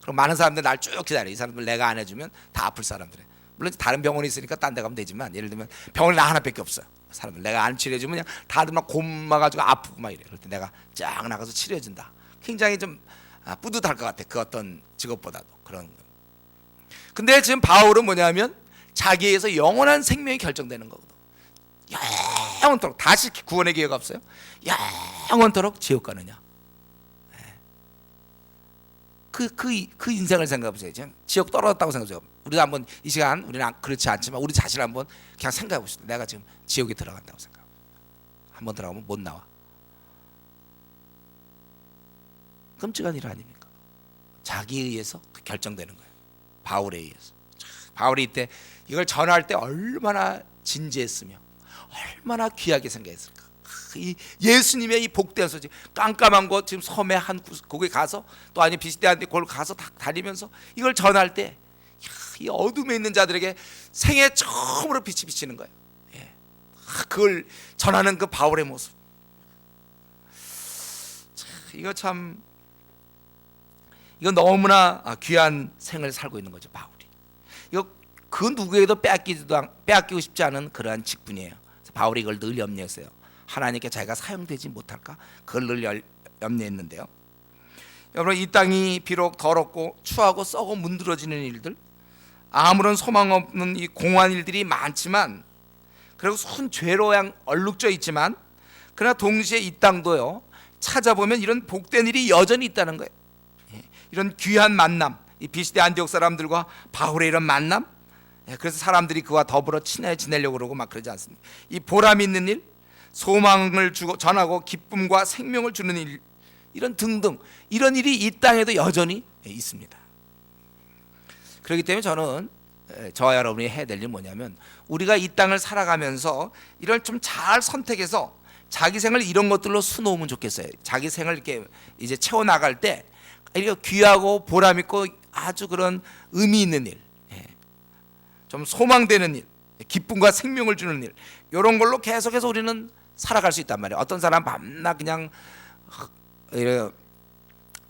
그럼 많은 사람들 날 쭉 기다려요. 이 사람들 내가 안 해주면 다 아플 사람들이에요. 물론 다른 병원이 있으니까 딴 데 가면 되지만, 예를 들면 병원에 나 하나밖에 없어요. 사람들 내가 안 치료해주면 그냥 다들 막 곪아가지고 아프고 막 이래. 그럴 때 내가 쫙 나가서 치료해준다. 굉장히 좀 뿌듯할 것 같아. 그 어떤 직업보다도 그런 거. 근데 지금 바울은 뭐냐면 자기에서 영원한 생명이 결정되는 거거든. 영원토록 다시 구원의 기회가 없어요. 영원토록 지옥 가느냐. 그 인생을 생각해 보세요. 그냥 지옥 떨어졌다고 생각해보세요. 우리도 한번 이 시간, 우리는 그렇지 않지만 우리 자신 한번 그냥 생각해 봅시다. 내가 지금 지옥에 들어간다고 생각. 한번 들어가면 못 나와. 끔찍한 일 아닙니까? 자기에 의해서 결정되는 거예요. 바울에 의해서. 바울이 이때 이걸 전할 때 얼마나 진지했으며 얼마나 귀하게 생각했을까. 이 예수님의 이 복된 소식, 깜깜한 곳 지금 섬의 한 곳에 가서 또 아니 비스대한 데 거기 가서 다니면서 이걸 전할 때 이 어둠에 있는 자들에게 생애 처음으로 빛이 비치는 거예요. 그걸 전하는 그 바울의 모습, 이거 참, 이거 너무나 귀한 생을 살고 있는 거죠. 바울이 이거 그 누구에도 빼앗기고 싶지 않은 그러한 직분이에요. 그래서 바울이 이걸 늘 염려했어요. 하나님께 자기가 사용되지 못할까, 그걸 늘 염려했는데요. 여러분, 이 땅이 비록 더럽고 추하고 썩어 문드러지는 일들, 아무런 소망 없는 이 공허한 일들이 많지만, 그리고 순 죄로 얼룩져 있지만, 그러나 동시에 이 땅도요, 찾아보면 이런 복된 일이 여전히 있다는 거예요. 이런 귀한 만남, 이 비시대 안디옥 사람들과 바울의 이런 만남, 그래서 사람들이 그와 더불어 친해 지내려고 그러고 막 그러지 않습니다. 이 보람 있는 일, 소망을 주고 전하고 기쁨과 생명을 주는 일, 이런 등등, 이런 일이 이 땅에도 여전히 있습니다. 그렇기 때문에 저는 저와 여러분이 해야 될 일은 뭐냐면, 우리가 이 땅을 살아가면서 이걸 좀 잘 선택해서 자기 생을 이런 것들로 수놓으면 좋겠어요. 자기 생을 이렇게 이제 채워 나갈 때 이렇게 귀하고 보람 있고 아주 그런 의미 있는 일, 좀 소망되는 일, 기쁨과 생명을 주는 일, 이런 걸로 계속해서 우리는 살아갈 수 있단 말이에요. 어떤 사람 밤낮 그냥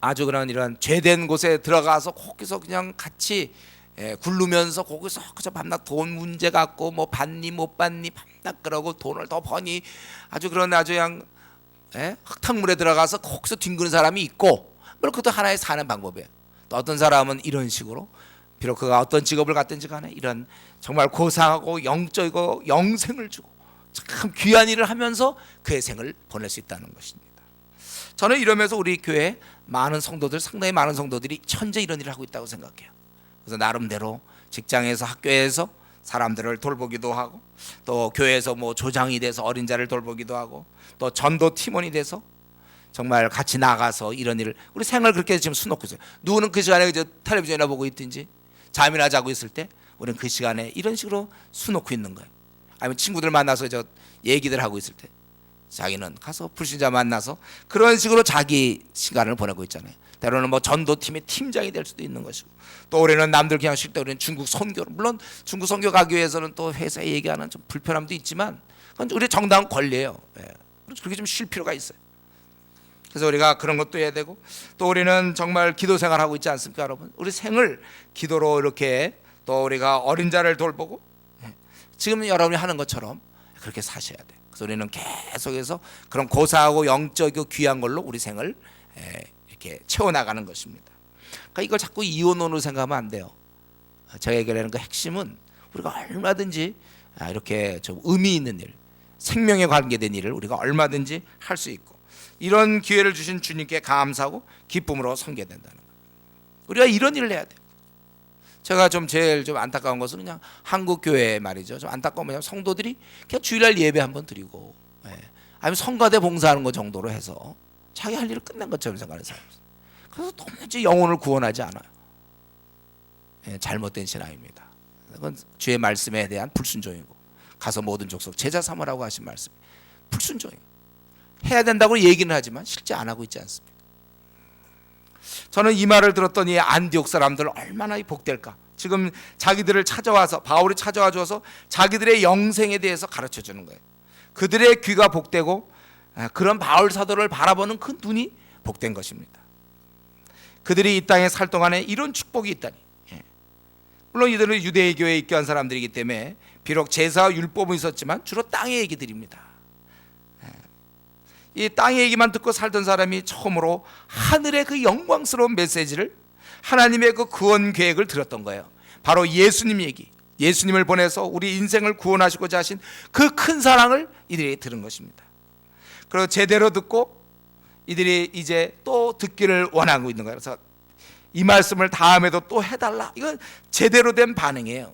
아주 그런 이런 죄된 곳에 들어가서 거기서 그냥 같이 굴르면서 거기서 그저 밤낮 돈 문제 갖고 뭐 받니 못 받니 밤낮 그러고 돈을 더 버니, 아주 그런 아주 그냥 흙탕물에 들어가서 거기서 뒹구는 사람이 있고, 물론 그것도 하나의 사는 방법이에요. 또 어떤 사람은 이런 식으로, 비록 그가 어떤 직업을 갖든지 간에 이런 정말 고상하고 영적이고 영생을 주고 참 귀한 일을 하면서 그의 생을 보낼 수 있다는 것입니다. 저는 이러면서 우리 교회 많은 성도들, 상당히 많은 성도들이 현재 이런 일을 하고 있다고 생각해요. 그래서 나름대로 직장에서, 학교에서 사람들을 돌보기도 하고, 또 교회에서 뭐 조장이 돼서 어린 자를 돌보기도 하고, 또 전도 팀원이 돼서 정말 같이 나가서 이런 일을, 우리 생을 그렇게 지금 수놓고 있어요. 누구는 그 시간에 텔레비전이나 보고 있든지 잠이나 자고 있을 때 우리는 그 시간에 이런 식으로 수놓고 있는 거예요. 아니면 친구들 만나서 얘기들 하고 있을 때 자기는 가서 불신자 만나서 그런 식으로 자기 시간을 보내고 있잖아요. 때로는 뭐 전도팀의 팀장이 될 수도 있는 것이고, 또 우리는 남들 그냥 쉴 때 우리는 중국 선교를, 물론 중국 선교 가기 위해서는 또 회사에 얘기하는 좀 불편함도 있지만 그건 우리 정당한 권리예요. 그렇게 좀 쉴 필요가 있어요. 그래서 우리가 그런 것도 해야 되고, 또 우리는 정말 기도 생활하고 있지 않습니까, 여러분? 우리 생을 기도로 이렇게, 또 우리가 어린 자를 돌보고, 지금 여러분이 하는 것처럼 그렇게 사셔야 돼요. 그래서 우리는 계속해서 그런 고사하고 영적이고 귀한 걸로 우리 생을 이렇게 채워나가는 것입니다. 그러니까 이걸 자꾸 이혼론으로 생각하면 안 돼요. 제가 얘기하는 그 핵심은 우리가 얼마든지 이렇게 좀 의미 있는 일, 생명에 관계된 일을 우리가 얼마든지 할 수 있고, 이런 기회를 주신 주님께 감사하고 기쁨으로 섬겨야 된다는 거예요. 우리가 이런 일을 해야 돼요. 제가 제일 안타까운 것은 그냥 한국 교회 말이죠. 좀 안타까운 뭐냐면 성도들이 그냥 주일날 예배 한번 드리고, 아니면 성가대 봉사하는 것 정도로 해서 자기 할 일을 끝낸 것처럼 생각하는 사람이 있어요. 그래서 도무지 영혼을 구원하지 않아요. 잘못된 신앙입니다. 그건 주의 말씀에 대한 불순종이고, 가서 모든 족속 제자 삼으라고 하신 말씀, 불순종이고, 해야 된다고 얘기는 하지만 실제 안 하고 있지 않습니까? 저는 이 말을 들었더니 안디옥 사람들 얼마나 복될까. 지금 자기들을 찾아와서, 바울이 찾아와 줘서 자기들의 영생에 대해서 가르쳐 주는 거예요. 그들의 귀가 복되고, 그런 바울 사도를 바라보는 그 눈이 복된 것입니다. 그들이 이 땅에 살 동안에 이런 축복이 있다니. 물론 이들은 유대교회에 입교한 사람들이기 때문에 비록 제사와 율법은 있었지만 주로 땅의 얘기들입니다. 이 땅의 얘기만 듣고 살던 사람이 처음으로 하늘의 그 영광스러운 메시지를, 하나님의 그 구원 계획을 들었던 거예요. 바로 예수님 얘기, 예수님을 보내서 우리 인생을 구원하시고자 하신 그 큰 사랑을 이들이 들은 것입니다. 그리고 제대로 듣고 이들이 이제 또 듣기를 원하고 있는 거예요. 그래서 이 말씀을 다음에도 또 해달라. 이건 제대로 된 반응이에요.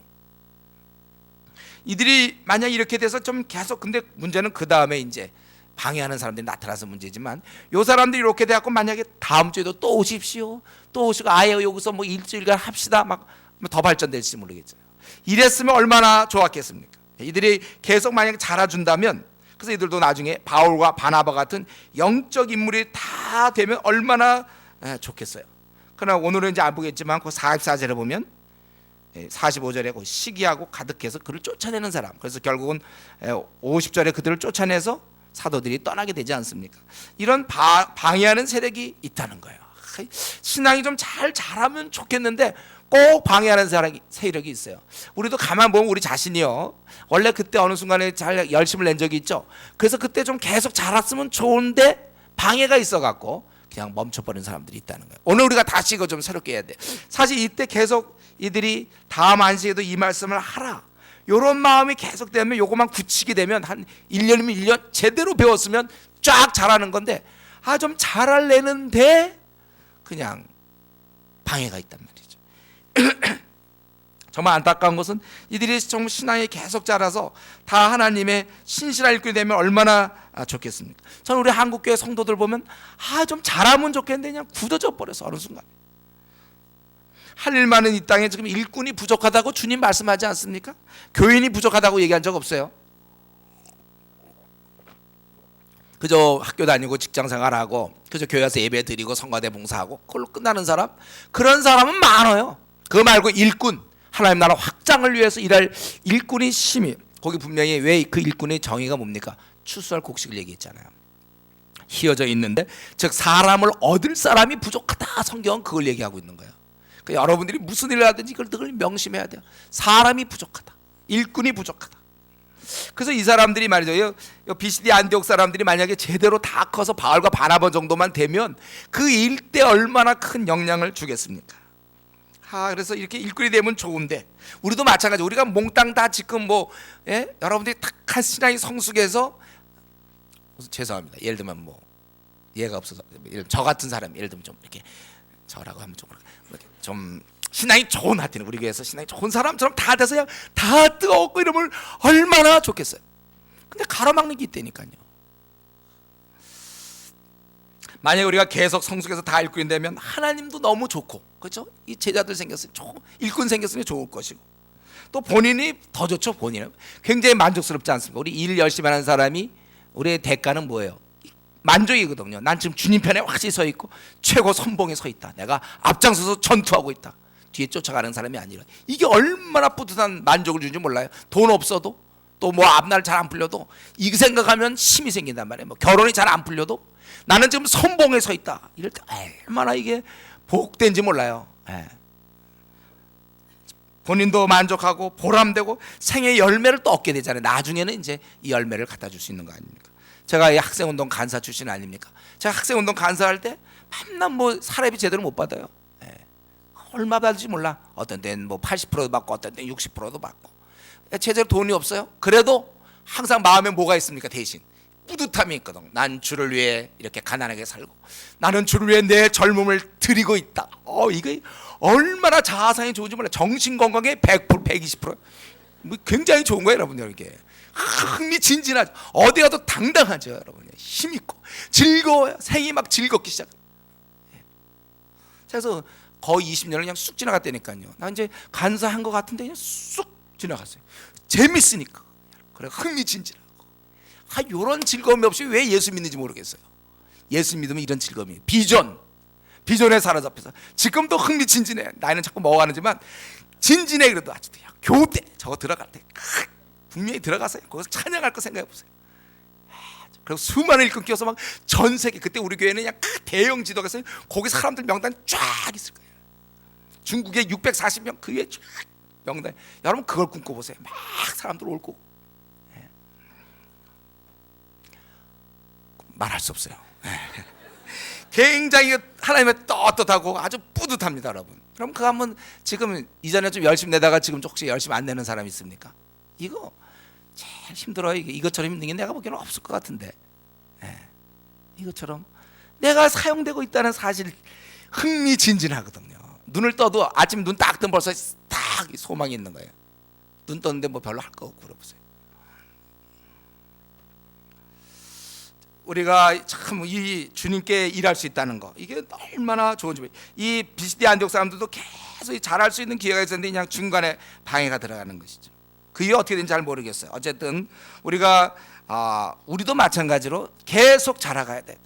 이들이 만약 이렇게 돼서 좀 계속, 근데 문제는 그 다음에 이제 방해하는 사람들이 나타나서 문제지만, 요 사람들이 이렇게 돼갖고 만약에 다음 주에도 또 오십시오, 또 오시고 아예 여기서 뭐 일주일간 합시다, 막 더 발전될지 모르겠어요. 이랬으면 얼마나 좋았겠습니까? 이들이 계속 만약에 자라준다면, 그래서 이들도 나중에 바울과 바나바 같은 영적 인물이 다 되면 얼마나 좋겠어요. 그러나 오늘은 이제 안 보겠지만 그 44절에 보면 45절에 그 시기하고 가득해서 그를 쫓아내는 사람, 그래서 결국은 50절에 그들을 쫓아내서 사도들이 떠나게 되지 않습니까? 이런 방해하는 세력이 있다는 거예요. 신앙이 좀 잘 자라면 좋겠는데 꼭 방해하는 세력이 있어요. 우리도 가만 보면 우리 자신이요, 원래 그때 어느 순간에 잘 열심을 낸 적이 있죠. 그래서 그때 좀 계속 자랐으면 좋은데 방해가 있어갖고 그냥 멈춰버린 사람들이 있다는 거예요. 오늘 우리가 다시 이거 좀 새롭게 해야 돼. 사실 이때 계속 이들이 다음 안식에도 이 말씀을 하라, 이런 마음이 계속되면, 요것만 굳히게 되면 한 1년이면 1년 제대로 배웠으면 쫙 잘하는 건데, 좀 잘하려는데 그냥 방해가 있단 말이죠. 정말 안타까운 것은 이들이 정말 신앙이 계속 자라서 다 하나님의 신실한 일꾼이 되면 얼마나 좋겠습니까? 저는 우리 한국교회 성도들 보면 좀 잘하면 좋겠는데 그냥 굳어져 버려서 어느 순간. 할 일 많은 이 땅에 지금 일꾼이 부족하다고 주님 말씀하지 않습니까? 교인이 부족하다고 얘기한 적 없어요. 그저 학교 다니고 직장 생활하고 그저 교회 가서 예배 드리고 성가대 봉사하고 그걸로 끝나는 사람, 그런 사람은 많아요. 그거 말고 일꾼, 하나님 나라 확장을 위해서 일할 일꾼이 심히, 거기 분명히 왜 그 일꾼의 정의가 뭡니까? 추수할 곡식을 얘기했잖아요. 휘어져 있는데, 즉 사람을 얻을 사람이 부족하다. 성경은 그걸 얘기하고 있는 거예요. 그러니까 여러분들이 무슨 일을 하든지 이걸 늘 명심해야 돼요. 사람이 부족하다, 일꾼이 부족하다. 그래서 이 사람들이 말이죠, BCD 안디옥 사람들이 만약에 제대로 다 커서 바울과 바나바 정도만 되면 그 일대 얼마나 큰 영향을 주겠습니까? 그래서 이렇게 일꾼이 되면 좋은데, 우리도 마찬가지. 우리가 몽땅 다 지금 여러분들이 탁한 신앙이 성숙해서, 죄송합니다, 예를 들면 뭐 얘가 없어서 저 같은 사람 예를 들면 좀 이렇게 저라고 하면 좀 신앙이 좋은 하여튼 우리 교회에서 신앙이 좋은 사람처럼 다 돼서 그냥 다 뜨겁고 이러면 얼마나 좋겠어요. 근데 가로막는 게 있다니까요. 만약에 우리가 계속 성숙해서 다 일꾼이 되면 하나님도 너무 좋고, 그렇죠? 이 제자들 생겼으니 일꾼 생겼으니 좋을 것이고, 또 본인이 더 좋죠. 본인은 굉장히 만족스럽지 않습니까? 우리 일 열심히 하는 사람이 우리의 대가는 뭐예요? 만족이거든요. 난 지금 주님 편에 확실히 서 있고 최고 선봉에 서 있다. 내가 앞장서서 전투하고 있다. 뒤에 쫓아가는 사람이 아니라, 이게 얼마나 뿌듯한 만족을 주는지 몰라요. 돈 없어도, 또 뭐 앞날 잘 안 풀려도 이 생각하면 힘이 생긴단 말이에요. 뭐 결혼이 잘 안 풀려도 나는 지금 선봉에 서 있다. 이럴 때 얼마나 이게 복된지 몰라요. 본인도 만족하고 보람되고 생의 열매를 또 얻게 되잖아요. 나중에는 이제 이 열매를 갖다 줄 수 있는 거 아닙니까? 제가 이 학생운동 간사 출신 아닙니까? 제가 학생운동 간사할 때 맨날 뭐 사례비 제대로 못 받아요. 얼마 받을지 몰라. 어떤 데는 뭐 80%도 받고 어떤 데는 60%도 받고. 제대로 돈이 없어요. 그래도 항상 마음에 뭐가 있습니까? 대신 뿌듯함이 있거든. 난 주를 위해 이렇게 가난하게 살고, 나는 주를 위해 내 젊음을 드리고 있다. 이게 얼마나 자아상이 좋은지 몰라. 정신 건강에 100%, 120%. 뭐 굉장히 좋은 거예요, 여러분들. 이게 흥미진진하죠. 어디 가도 당당하죠, 여러분. 힘 있고 즐거워요. 생이 막 즐겁기 시작. 그래서 거의 20년을 그냥 쑥 지나갔다니까요. 나 이제 간사한 것 같은데 그냥 쑥 지나갔어요. 재밌으니까. 그래, 흥미진진하고. 이런 즐거움이 없이 왜 예수 믿는지 모르겠어요. 예수 믿으면 이런 즐거움이 비전에 사로잡혀서 지금도 흥미진진해. 나이는 자꾸 먹어가는지만 진진해. 그래도 아직도 교대 저거 들어갈 때 분명히 들어가서 거기서 찬양할 거 생각해 보세요. 그리고 수많은 일꾼 끼워서 막 전 세계, 그때 우리 교회는 그냥 대형 지도가 있어요. 거기 사람들 명단 쫙 있을 거예요. 중국에 640명, 그 위에 쫙 명단. 여러분 그걸 꿈꿔보세요. 막 사람들 올 거고. 말할 수 없어요. 굉장히 하나님의 떳떳하고 아주 뿌듯합니다, 여러분. 그럼 그거 한번, 지금 이전에 좀 열심히 내다가 지금 혹시 열심히 안 내는 사람 있습니까? 이거 제일 힘들어요. 이것처럼 힘든 게 내가 보기에는 없을 것 같은데. 이것처럼 내가 사용되고 있다는 사실 흥미진진하거든요. 눈을 떠도 아침 눈 딱 뜨면 벌써 딱 소망이 있는 거예요. 눈 떴는데 뭐 별로 할 거 없고. 그러보세요. 우리가 참 이 주님께 일할 수 있다는 거, 이게 얼마나 좋은지. 이 비시디 안디옥 사람들도 계속 잘할 수 있는 기회가 있었는데 그냥 중간에 방해가 들어가는 것이죠. 그게 어떻게 된지 잘 모르겠어요. 어쨌든 우리도 마찬가지로 계속 자라가야 돼.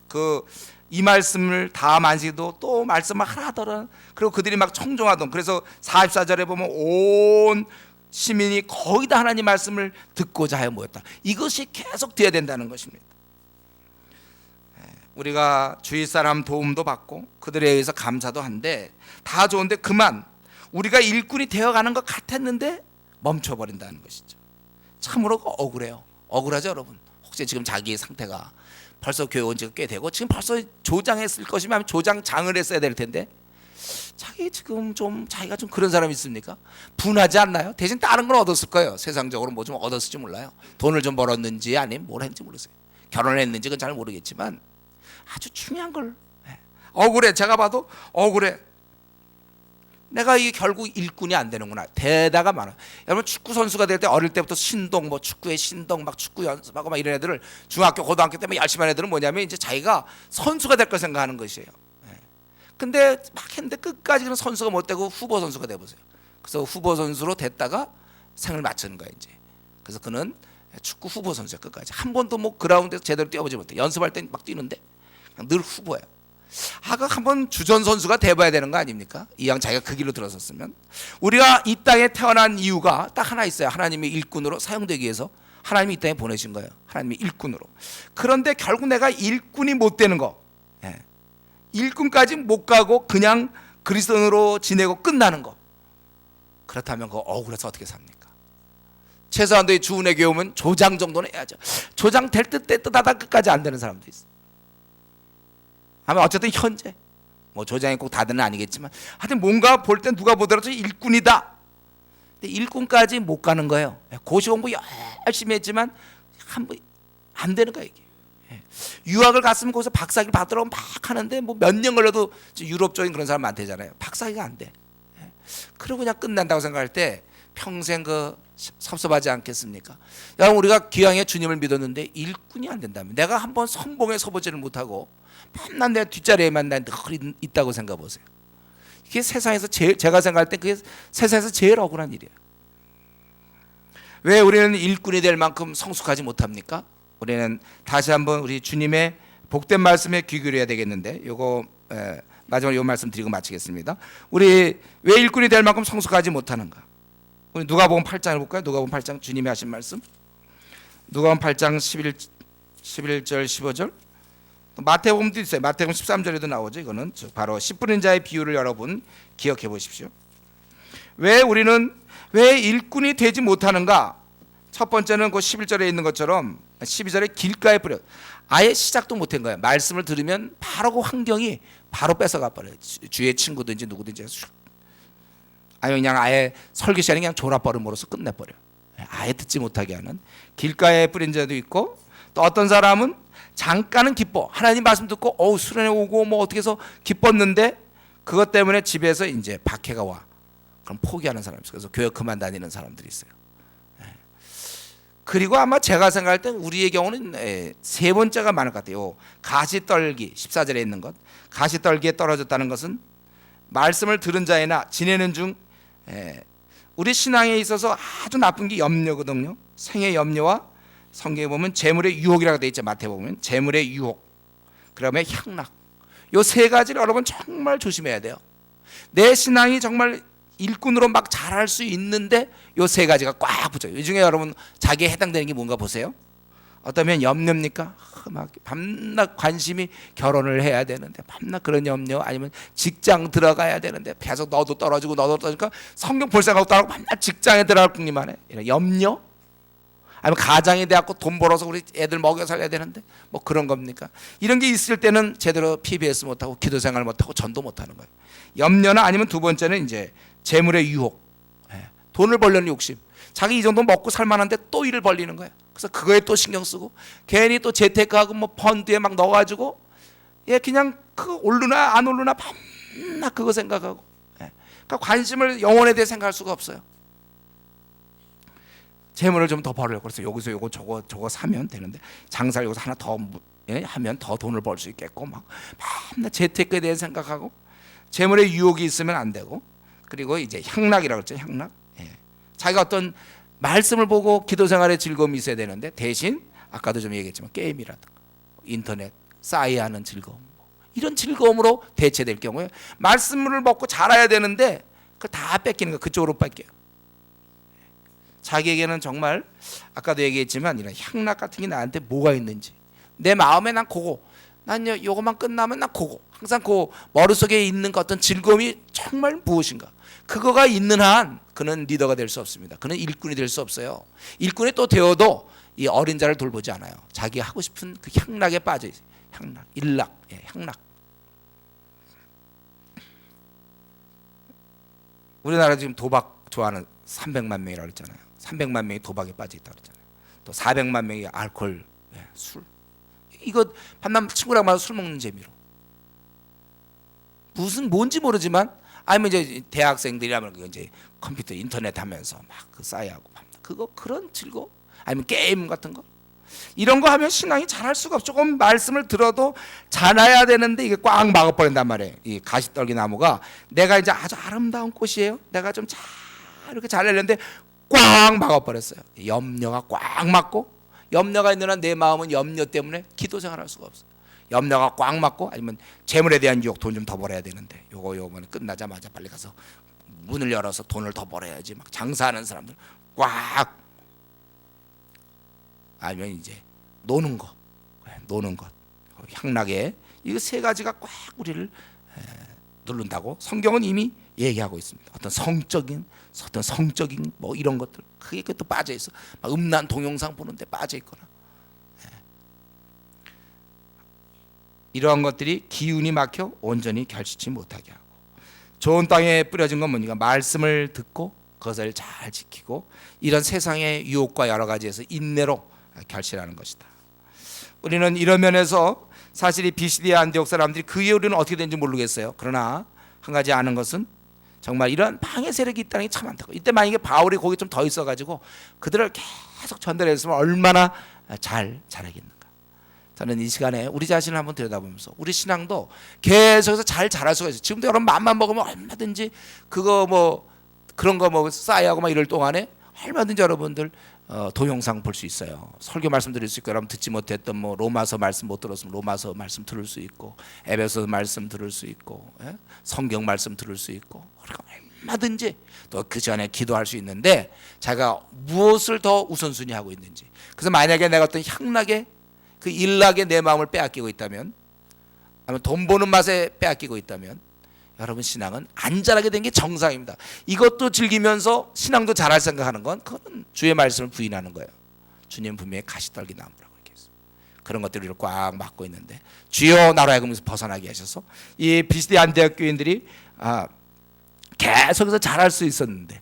이 말씀을 다 만지도 또 말씀을 하나 더러. 그리고 그들이 막 청종하던, 그래서 44절에 보면 온 시민이 거의 다 하나님 말씀을 듣고자 하여 모였다. 이것이 계속 돼야 된다는 것입니다. 우리가 주위 사람 도움도 받고 그들에 의해서 감사도 한데 다 좋은데 그만 우리가 일꾼이 되어가는 것 같았는데 멈춰버린다는 것이죠. 참으로 억울해요. 억울하죠, 여러분. 혹시 지금 자기의 상태가 벌써 교회 온 지가 꽤 되고 지금 벌써 조장했을 것이면 조장장을 했어야 될 텐데, 자기가 좀 그런 사람이 있습니까? 분하지 않나요? 대신 다른 걸 얻었을 거예요. 세상적으로 뭐 좀 얻었을지 몰라요. 돈을 좀 벌었는지 아니면 뭘 했는지 모르세요. 결혼을 했는지 그건 잘 모르겠지만 아주 중요한 걸. 억울해. 제가 봐도 억울해. 내가 이게 결국 일꾼이 안 되는구나. 대다가 많아. 여러분 축구 선수가 될 때 어릴 때부터 신동, 뭐 축구의 신동, 막 축구 연습하고 막 이런 애들을 중학교, 고등학교 때 열심히 하는 애들은 뭐냐면 이제 자기가 선수가 될 걸 생각하는 것이에요. 근데 막 했는데 끝까지는 선수가 못 되고 후보 선수가 돼 보세요. 그래서 후보 선수로 됐다가 생을 마치는 거야 이제. 그래서 그는 축구 후보 선수야 끝까지. 한 번도 뭐 그라운드에서 제대로 뛰어보지 못해. 연습할 땐 막 뛰는데 늘 후보예요. 한번 주전 선수가 돼봐야 되는 거 아닙니까? 이왕 자기가 그 길로 들어섰으면. 우리가 이 땅에 태어난 이유가 딱 하나 있어요. 하나님의 일꾼으로 사용되기 위해서 하나님이 이 땅에 보내신 거예요. 하나님의 일꾼으로. 그런데 결국 내가 일꾼이 못 되는 거, 일꾼까지 못 가고 그냥 그리스도인으로 지내고 끝나는 거, 그렇다면 그거 억울해서 어떻게 삽니까? 최소한도 이 주은혜 교회 오면 조장 정도는 해야죠. 조장 될 듯 하다 끝까지 안 되는 사람도 있어. 아마 어쨌든 현재 뭐 조장이 꼭 다들은 아니겠지만 하여튼 뭔가 볼 땐 누가 보더라도 일꾼이다. 근데 일꾼까지 못 가는 거예요. 고시 공부 열심히 했지만 안 되는 거야 이게. 유학을 갔으면 거기서 박사학위 받으라고 막 하는데 뭐 몇 년 걸려도 유럽적인 그런 사람 많대잖아요. 박사학위가 안 돼. 그러고 그냥 끝난다고 생각할 때 평생 그 섭섭하지 않겠습니까? 여러분, 우리가 기왕에 주님을 믿었는데 일꾼이 안 된다면, 내가 한번 선봉에 서보지를 못하고 맨날 내 뒷자리에만 늘 있다고 생각해 보세요. 이게 세상에서 제가 생각할 때 그게 세상에서 제일 억울한 일이에요. 왜 우리는 일꾼이 될 만큼 성숙하지 못합니까? 우리는 다시 한번 우리 주님의 복된 말씀에 귀 기울여야 되겠는데, 요거 마지막으로 요 말씀 드리고 마치겠습니다. 우리 왜 일꾼이 될 만큼 성숙하지 못하는가? 우리 누가복음 8장을 볼까요? 누가복음 8장 주님이 하신 말씀. 누가복음 8장 11절 15절. 마태복음도 있어요. 마태복음 13절에도 나오죠. 이거는 바로 10분인 자의 비유를 여러분 기억해 보십시오. 왜 우리는 왜 일꾼이 되지 못하는가? 첫 번째는 그 11절에 있는 것처럼 12절에 길가에 뿌려, 아예 시작도 못한 거예요. 말씀을 들으면 바로 그 환경이 바로 뺏어가 버려요. 주위의 친구든지 누구든지 아니면 그냥 아예 설교 시간에 그냥 졸아버림으로써 끝내버려요. 아예 듣지 못하게 하는. 길가에 뿌린 자도 있고, 또 어떤 사람은 잠깐은 기뻐, 하나님 말씀 듣고 수련회 오고 뭐 어떻게 해서 기뻤는데 그것 때문에 집에서 이제 박해가 와. 그럼 포기하는 사람이 있어요. 그래서 교회 그만 다니는 사람들이 있어요. 그리고 아마 제가 생각할 때 우리의 경우는 세 번째가 많을 것 같아요. 가시떨기, 14절에 있는 것. 가시떨기에 떨어졌다는 것은 말씀을 들은 자이나 지내는 중 우리 신앙에 있어서 아주 나쁜 게 염려거든요. 생의 염려와 성경에 보면 재물의 유혹이라고 되어 있죠. 마태복음은 재물의 유혹, 그다음에 향락. 요 세 가지를 여러분 정말 조심해야 돼요. 내 신앙이 정말 일꾼으로 막 잘할 수 있는데 요 세 가지가 꽉 붙어요. 이 중에 여러분 자기에 해당되는 게 뭔가 보세요. 어떠면 염려입니까? 막 밤낮 관심이 결혼을 해야 되는데 밤낮 그런 염려, 아니면 직장 들어가야 되는데 계속 너도 떨어지고 떨어지니까 성경 볼 생각도 안 하고 밤낮 직장에 들어갈 궁리만 해. 이런 염려? 아니면 가장이 돼갖고 돈 벌어서 우리 애들 먹여 살려야 되는데 뭐 그런 겁니까? 이런 게 있을 때는 제대로 PBS 못하고 기도생활 못하고 전도 못하는 거예요. 염려나, 아니면 두 번째는 이제 재물의 유혹, 돈을 벌려는 욕심. 자기 이 정도 먹고 살만한데 또 일을 벌리는 거예요. 그래서 그거에 또 신경 쓰고 괜히 또 재테크하고 뭐 펀드에 막 넣어가지고 그냥 그 오르나 안 오르나 밤낮 그거 생각하고, 그러니까 관심을 영혼에 대해 생각할 수가 없어요. 재물을 좀 더 벌려고 그래서 여기서 요거 저거 사면 되는데, 장사를 여기서 하나 더 하면 더 돈을 벌 수 있겠고, 막 밤낮 재테크에 대해 생각하고, 재물의 유혹이 있으면 안 되고, 그리고 이제 향락이라고 그랬죠. 향락. 자기가 어떤 말씀을 보고 기도 생활에 즐거움이 있어야 되는데 대신 아까도 좀 얘기했지만 게임이라든가 인터넷 싸이하는 즐거움, 이런 즐거움으로 대체될 경우에 말씀을 먹고 자라야 되는데 그 다 뺏기는 거, 그쪽으로 뺏겨요. 자기에게는 정말 아까도 얘기했지만 이런 향락 같은 게 나한테 뭐가 있는지, 내 마음에 난 그거, 난 요거만 끝나면 난 그거, 항상 그 머릿속에 있는 그 어떤 즐거움이 정말 무엇인가, 그거가 있는 한 그는 리더가 될 수 없습니다. 그는 일꾼이 될 수 없어요. 일꾼이 또 되어도 이 어린 자를 돌보지 않아요. 자기가 하고 싶은 그 향락에 빠져 있어요. 향락, 일락, 향락. 우리나라 지금 도박 좋아하는 300만 명이라고 그랬잖아요. 300만 명이 도박에 빠져 있다고 그랬잖아요. 또 400만 명이 알코올, 술. 이거 밤낮 친구랑 마주 술 먹는 재미로. 무슨 뭔지 모르지만, 아니면 이제 대학생들이라면 이제 컴퓨터 인터넷 하면서 막 그 싸이하고 그거 그런 즐거움, 아니면 게임 같은 거, 이런 거 하면 신앙이 잘할 수가 없죠. 조금 말씀을 들어도 자라야 되는데 이게 꽉 막아버린단 말이에요. 이 가시떨기 나무가 내가 이제 아주 아름다운 꽃이에요. 내가 좀 잘 이렇게 잘하려는데 꽉 막아버렸어요. 염려가 꽉 막고, 염려가 있는 한 내 마음은 염려 때문에 기도 생활할 수가 없어요. 염려가 꽉 막고, 아니면 재물에 대한 유혹, 돈 좀 더 벌어야 되는데 요거는 끝나자마자 빨리 가서 문을 열어서 돈을 더 벌어야지, 막 장사하는 사람들 꽉. 아니면 이제 노는 것, 향락에, 이거 세 가지가 꽉 우리를 누른다고 성경은 이미 얘기하고 있습니다. 어떤 성적인 뭐 이런 것들, 그게 또 빠져 있어. 막 음란 동영상 보는데 빠져 있거나, 이러한 것들이 기운이 막혀 온전히 결실치 못하게 하고, 좋은 땅에 뿌려진 건 뭡니까? 말씀을 듣고 그것을 잘 지키고, 이런 세상의 유혹과 여러 가지에서 인내로 결실하는 것이다. 우리는 이런 면에서 사실 이 비시디아 안디옥 사람들이 그 이후로는 어떻게 된지 모르겠어요. 그러나 한 가지 아는 것은 정말 이런 방해 세력이 있다는 게 참 안타까워. 이때 만약에 바울이 거기 좀 더 있어가지고 그들을 계속 전달했으면 얼마나 잘하겠는가. 저는 이 시간에 우리 자신을 한번 들여다보면서 우리 신앙도 계속해서 잘 자랄 수가 있어요. 지금도 여러분 맘만 먹으면 얼마든지 그거 뭐 그런 거 뭐 싸이하고 막 이럴 동안에 얼마든지 여러분들 동영상 볼 수 있어요. 설교 말씀 드릴 수 있고, 여러분 듣지 못했던 뭐 로마서 말씀 못 들었으면 로마서 말씀 들을 수 있고, 에베소 말씀 들을 수 있고, 성경 말씀 들을 수 있고, 그러니까 얼마든지 또 그 전에 기도할 수 있는데 자기가 무엇을 더 우선순위 하고 있는지. 그래서 만약에 내가 어떤 향락에 그 일락에 내 마음을 빼앗기고 있다면, 아니면 돈 버는 맛에 빼앗기고 있다면, 여러분 신앙은 안 자라게 된 게 정상입니다. 이것도 즐기면서 신앙도 잘할 생각하는 건 그건 주의 말씀을 부인하는 거예요. 주님 분명히 가시떨기 나무라고 얘기했어요. 그런 것들을 꽉 막고 있는데 주여 나로 하여금 벗어나게 하셔서 이 비스디안 대학 교인들이 계속해서 잘할 수 있었는데,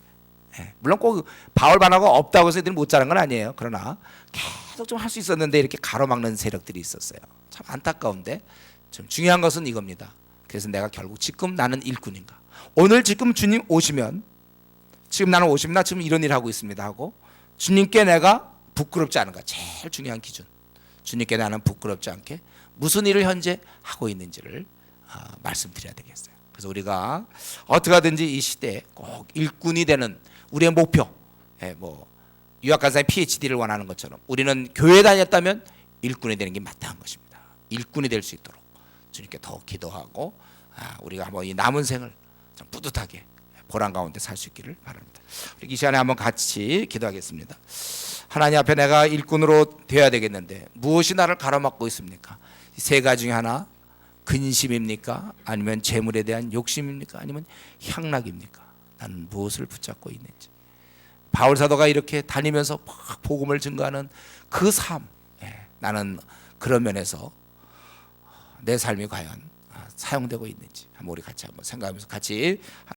물론 꼭 바울 반화가 없다고 해서 애들이 못 자란 건 아니에요. 그러나 계속 좀 할 수 있었는데 이렇게 가로막는 세력들이 있었어요. 참 안타까운데 좀 중요한 것은 이겁니다. 그래서 내가 결국 지금 나는 일꾼인가? 오늘 지금 주님 오시면, 지금 나는 오시면 나 지금 이런 일 하고 있습니다 하고 주님께 내가 부끄럽지 않은가? 제일 중요한 기준. 주님께 나는 부끄럽지 않게 무슨 일을 현재 하고 있는지를 말씀드려야 되겠어요. 그래서 우리가 어떻게 하든지 이 시대에 꼭 일꾼이 되는 우리의 목표, 뭐 유학간사의 PhD를 원하는 것처럼 우리는 교회 다녔다면 일꾼이 되는 게 마땅한 것입니다. 일꾼이 될 수 있도록 주님께 더 기도하고 우리가 한번 이 남은 생을 좀 뿌듯하게 보람 가운데 살 수 있기를 바랍니다. 우리 이 시간에 한번 같이 기도하겠습니다. 하나님 앞에 내가 일꾼으로 되어야 되겠는데 무엇이 나를 가로막고 있습니까? 세 가지 중에 하나, 근심입니까? 아니면 재물에 대한 욕심입니까? 아니면 향락입니까? 나는 무엇을 붙잡고 있는지. 바울 사도가 이렇게 다니면서 막 복음을 증거하는 그 삶, 나는 그런 면에서 내 삶이 과연 사용되고 있는지 한번 우리 같이 한번 생각하면서 같이